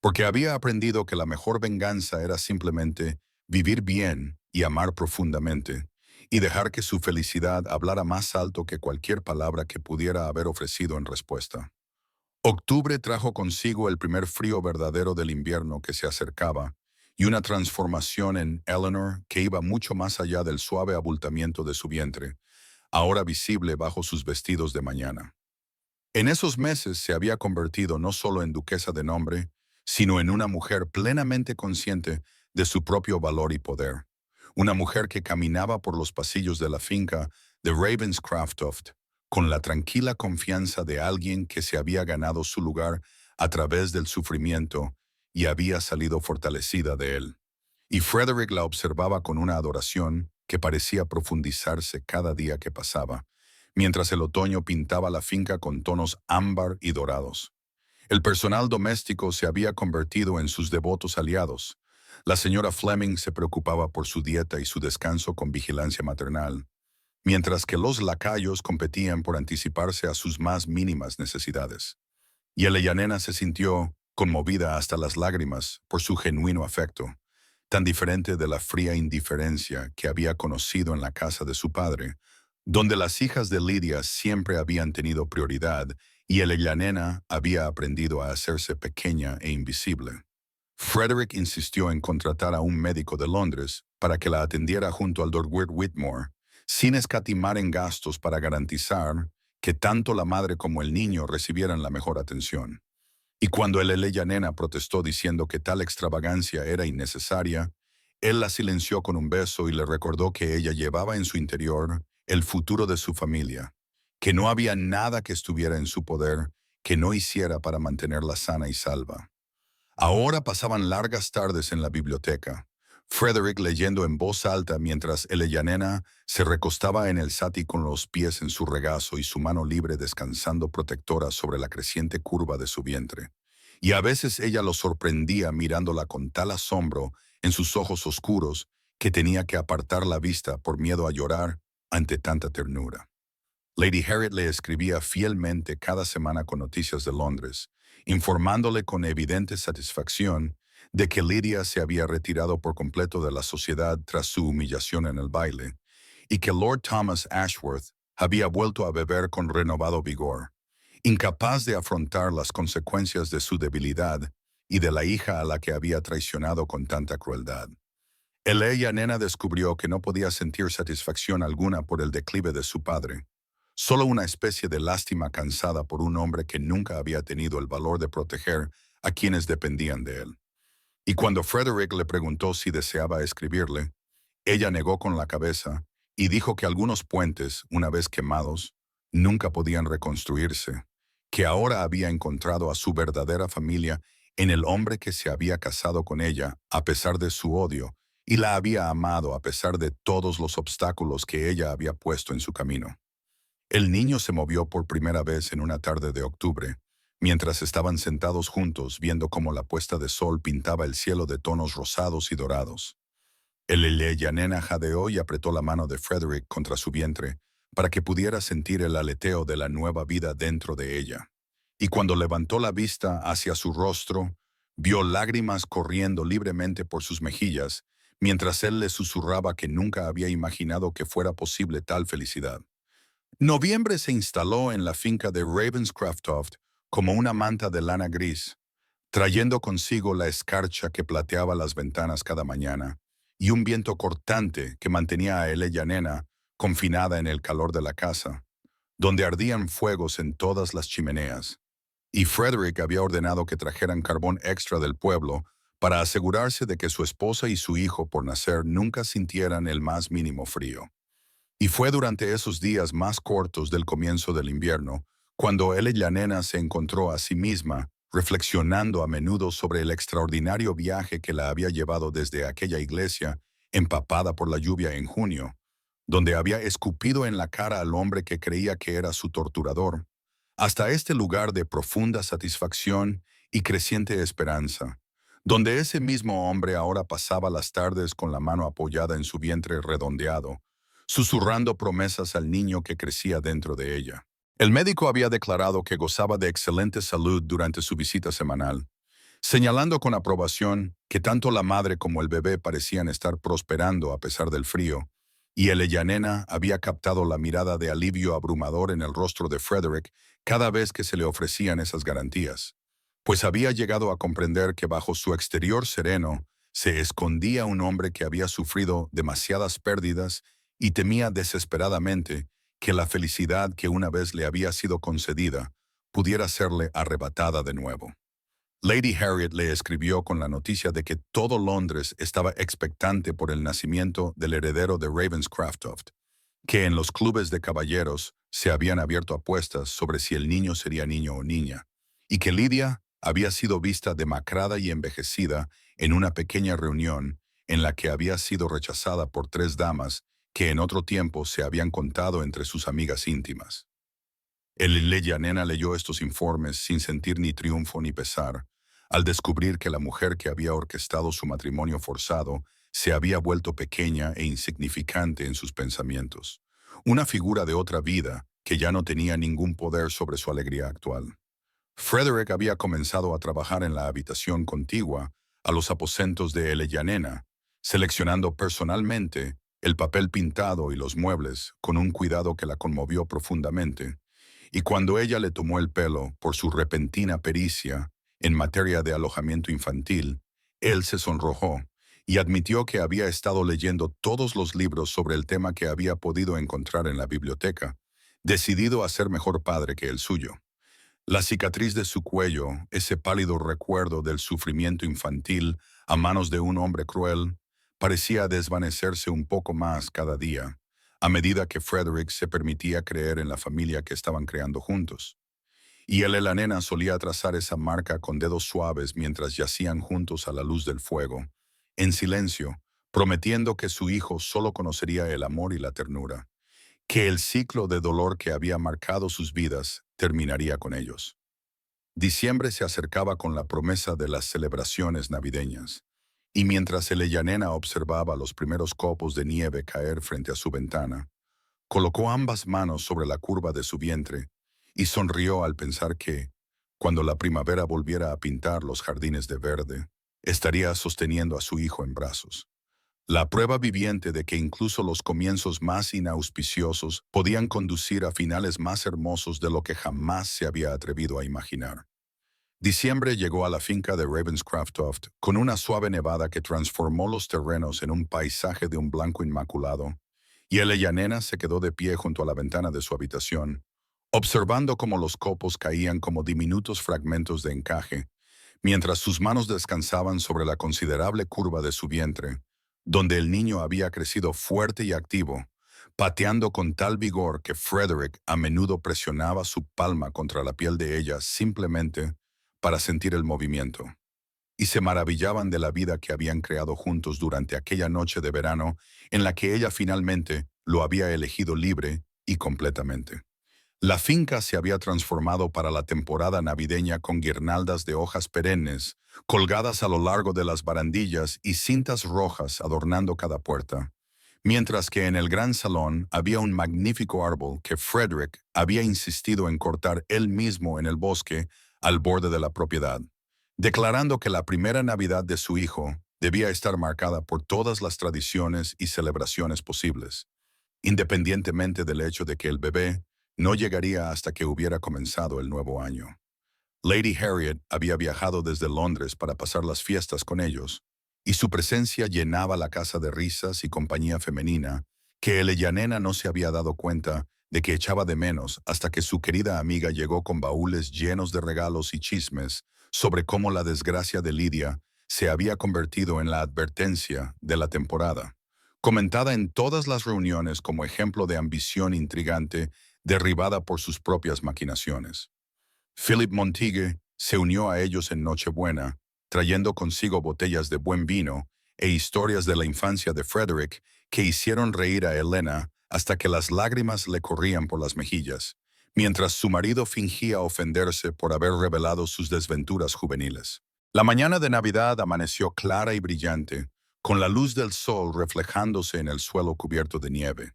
Porque había aprendido que la mejor venganza era simplemente vivir bien y amar profundamente, y dejar que su felicidad hablara más alto que cualquier palabra que pudiera haber ofrecido en respuesta. Octubre trajo consigo el primer frío verdadero del invierno que se acercaba y una transformación en Eleanor que iba mucho más allá del suave abultamiento de su vientre, ahora visible bajo sus vestidos de mañana. En esos meses se había convertido no solo en duquesa de nombre, sino en una mujer plenamente consciente de su propio valor y poder. Una mujer que caminaba por los pasillos de la finca de Ravenscraftoft con la tranquila confianza de alguien que se había ganado su lugar a través del sufrimiento y había salido fortalecida de él. Y Frederick la observaba con una adoración que parecía profundizarse cada día que pasaba, mientras el otoño pintaba la finca con tonos ámbar y dorados. El personal doméstico se había convertido en sus devotos aliados. La señora Fleming se preocupaba por su dieta y su descanso con vigilancia maternal, mientras que los lacayos competían por anticiparse a sus más mínimas necesidades. Y Eleyanena se sintió conmovida hasta las lágrimas por su genuino afecto, tan diferente de la fría indiferencia que había conocido en la casa de su padre, donde las hijas de Lidia siempre habían tenido prioridad y Eleyanena había aprendido a hacerse pequeña e invisible. Frederick insistió en contratar a un médico de Londres para que la atendiera junto al Dr. Whitmore, sin escatimar en gastos para garantizar que tanto la madre como el niño recibieran la mejor atención. Y cuando el Eleyanena protestó diciendo que tal extravagancia era innecesaria, él la silenció con un beso y le recordó que ella llevaba en su interior el futuro de su familia, que no había nada que estuviera en su poder que no hiciera para mantenerla sana y salva. Ahora pasaban largas tardes en la biblioteca, Frederick leyendo en voz alta mientras Eleyanena se recostaba en el sati con los pies en su regazo y su mano libre descansando protectora sobre la creciente curva de su vientre. Y a veces ella lo sorprendía mirándola con tal asombro en sus ojos oscuros que tenía que apartar la vista por miedo a llorar ante tanta ternura. Lady Harriet le escribía fielmente cada semana con noticias de Londres, informándole con evidente satisfacción de que Lydia se había retirado por completo de la sociedad tras su humillación en el baile, y que Lord Thomas Ashworth había vuelto a beber con renovado vigor, incapaz de afrontar las consecuencias de su debilidad y de la hija a la que había traicionado con tanta crueldad. Nena descubrió que no podía sentir satisfacción alguna por el declive de su padre, solo una especie de lástima cansada por un hombre que nunca había tenido el valor de proteger a quienes dependían de él. Y cuando Frederick le preguntó si deseaba escribirle, ella negó con la cabeza y dijo que algunos puentes, una vez quemados, nunca podían reconstruirse, que ahora había encontrado a su verdadera familia en el hombre que se había casado con ella a pesar de su odio y la había amado a pesar de todos los obstáculos que ella había puesto en su camino. El niño se movió por primera vez en una tarde de octubre, mientras estaban sentados juntos viendo cómo la puesta de sol pintaba el cielo de tonos rosados y dorados. El Eleyanena jadeó y apretó la mano de Frederick contra su vientre para que pudiera sentir el aleteo de la nueva vida dentro de ella. Y cuando levantó la vista hacia su rostro, vio lágrimas corriendo libremente por sus mejillas, mientras él le susurraba que nunca había imaginado que fuera posible tal felicidad. Noviembre se instaló en la finca de Ravenscraftoft como una manta de lana gris, trayendo consigo la escarcha que plateaba las ventanas cada mañana y un viento cortante que mantenía a Eleyanena confinada en el calor de la casa, donde ardían fuegos en todas las chimeneas. Y Frederick había ordenado que trajeran carbón extra del pueblo para asegurarse de que su esposa y su hijo por nacer nunca sintieran el más mínimo frío. Y fue durante esos días más cortos del comienzo del invierno, cuando Eleyanena se encontró a sí misma, reflexionando a menudo sobre el extraordinario viaje que la había llevado desde aquella iglesia, empapada por la lluvia en junio, donde había escupido en la cara al hombre que creía que era su torturador, hasta este lugar de profunda satisfacción y creciente esperanza, donde ese mismo hombre ahora pasaba las tardes con la mano apoyada en su vientre redondeado, susurrando promesas al niño que crecía dentro de ella. El médico había declarado que gozaba de excelente salud durante su visita semanal, señalando con aprobación que tanto la madre como el bebé parecían estar prosperando a pesar del frío, y Eleyanena había captado la mirada de alivio abrumador en el rostro de Frederick cada vez que se le ofrecían esas garantías, pues había llegado a comprender que bajo su exterior sereno se escondía un hombre que había sufrido demasiadas pérdidas y temía desesperadamente que la felicidad que una vez le había sido concedida pudiera serle arrebatada de nuevo. Lady Harriet le escribió con la noticia de que todo Londres estaba expectante por el nacimiento del heredero de Ravenscraftoft, que en los clubes de caballeros se habían abierto apuestas sobre si el niño sería niño o niña, y que Lydia había sido vista demacrada y envejecida en una pequeña reunión en la que había sido rechazada por 3 damas que en otro tiempo se habían contado entre sus amigas íntimas. El Leyanena leyó estos informes sin sentir ni triunfo ni pesar, al descubrir que la mujer que había orquestado su matrimonio forzado se había vuelto pequeña e insignificante en sus pensamientos, una figura de otra vida que ya no tenía ningún poder sobre su alegría actual. Frederick había comenzado a trabajar en la habitación contigua a los aposentos de Eleyanena, seleccionando personalmente el papel pintado y los muebles con un cuidado que la conmovió profundamente, y cuando ella le tomó el pelo por su repentina pericia en materia de alojamiento infantil, él se sonrojó y admitió que había estado leyendo todos los libros sobre el tema que había podido encontrar en la biblioteca, decidido a ser mejor padre que el suyo. La cicatriz de su cuello, ese pálido recuerdo del sufrimiento infantil a manos de un hombre cruel, parecía desvanecerse un poco más cada día, a medida que Frederick se permitía creer en la familia que estaban creando juntos. Y él y la nena solía trazar esa marca con dedos suaves mientras yacían juntos a la luz del fuego, en silencio, prometiendo que su hijo solo conocería el amor y la ternura, que el ciclo de dolor que había marcado sus vidas terminaría con ellos. Diciembre se acercaba con la promesa de las celebraciones navideñas, y mientras Eleyanena observaba los primeros copos de nieve caer frente a su ventana, colocó ambas manos sobre la curva de su vientre y sonrió al pensar que, cuando la primavera volviera a pintar los jardines de verde, estaría sosteniendo a su hijo en brazos. La prueba viviente de que incluso los comienzos más inauspiciosos podían conducir a finales más hermosos de lo que jamás se había atrevido a imaginar. Diciembre llegó a la finca de Ravenscraftoft con una suave nevada que transformó los terrenos en un paisaje de un blanco inmaculado, y Eleyanena se quedó de pie junto a la ventana de su habitación, observando cómo los copos caían como diminutos fragmentos de encaje, mientras sus manos descansaban sobre la considerable curva de su vientre, donde el niño había crecido fuerte y activo, pateando con tal vigor que Frederick a menudo presionaba su palma contra la piel de ella simplemente para sentir el movimiento. Y se maravillaban de la vida que habían creado juntos durante aquella noche de verano en la que ella finalmente lo había elegido libre y completamente. La finca se había transformado para la temporada navideña con guirnaldas de hojas perennes, colgadas a lo largo de las barandillas y cintas rojas adornando cada puerta, mientras que en el gran salón había un magnífico árbol que Frederick había insistido en cortar él mismo en el bosque al borde de la propiedad, declarando que la primera Navidad de su hijo debía estar marcada por todas las tradiciones y celebraciones posibles, independientemente del hecho de que el bebé no llegaría hasta que hubiera comenzado el nuevo año. Lady Harriet había viajado desde Londres para pasar las fiestas con ellos, y su presencia llenaba la casa de risas y compañía femenina que Eleyanena no se había dado cuenta de que echaba de menos hasta que su querida amiga llegó con baúles llenos de regalos y chismes sobre cómo la desgracia de Lydia se había convertido en la advertencia de la temporada, comentada en todas las reuniones como ejemplo de ambición intrigante derribada por sus propias maquinaciones. Philip Montague se unió a ellos en Nochebuena, trayendo consigo botellas de buen vino e historias de la infancia de Frederick que hicieron reír a Helena hasta que las lágrimas le corrían por las mejillas, mientras su marido fingía ofenderse por haber revelado sus desventuras juveniles. La mañana de Navidad amaneció clara y brillante, con la luz del sol reflejándose en el suelo cubierto de nieve,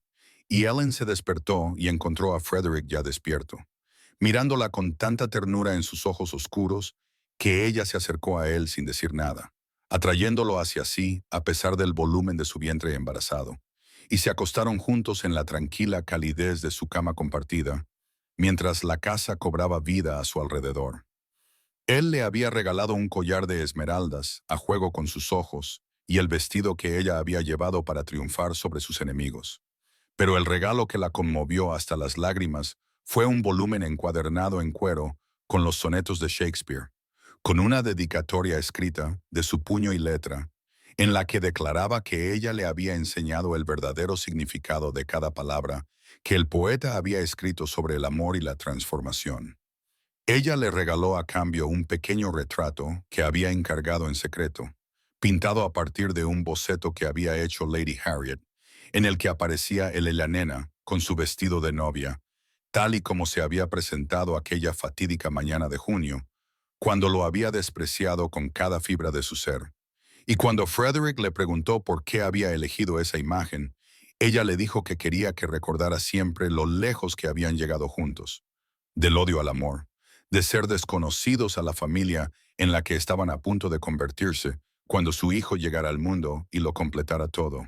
y Ellen se despertó y encontró a Frederick ya despierto, mirándola con tanta ternura en sus ojos oscuros que ella se acercó a él sin decir nada, atrayéndolo hacia sí a pesar del volumen de su vientre embarazado, y se acostaron juntos en la tranquila calidez de su cama compartida, mientras la casa cobraba vida a su alrededor. Él le había regalado un collar de esmeraldas, a juego con sus ojos, y el vestido que ella había llevado para triunfar sobre sus enemigos. Pero el regalo que la conmovió hasta las lágrimas fue un volumen encuadernado en cuero con los sonetos de Shakespeare, con una dedicatoria escrita de su puño y letra, en la que declaraba que ella le había enseñado el verdadero significado de cada palabra que el poeta había escrito sobre el amor y la transformación. Ella le regaló a cambio un pequeño retrato que había encargado en secreto, pintado a partir de un boceto que había hecho Lady Harriet, en el que aparecía la nena con su vestido de novia, tal y como se había presentado aquella fatídica mañana de junio, cuando lo había despreciado con cada fibra de su ser. Y cuando Frederick le preguntó por qué había elegido esa imagen, ella le dijo que quería que recordara siempre lo lejos que habían llegado juntos, del odio al amor, de ser desconocidos a la familia en la que estaban a punto de convertirse cuando su hijo llegara al mundo y lo completara todo.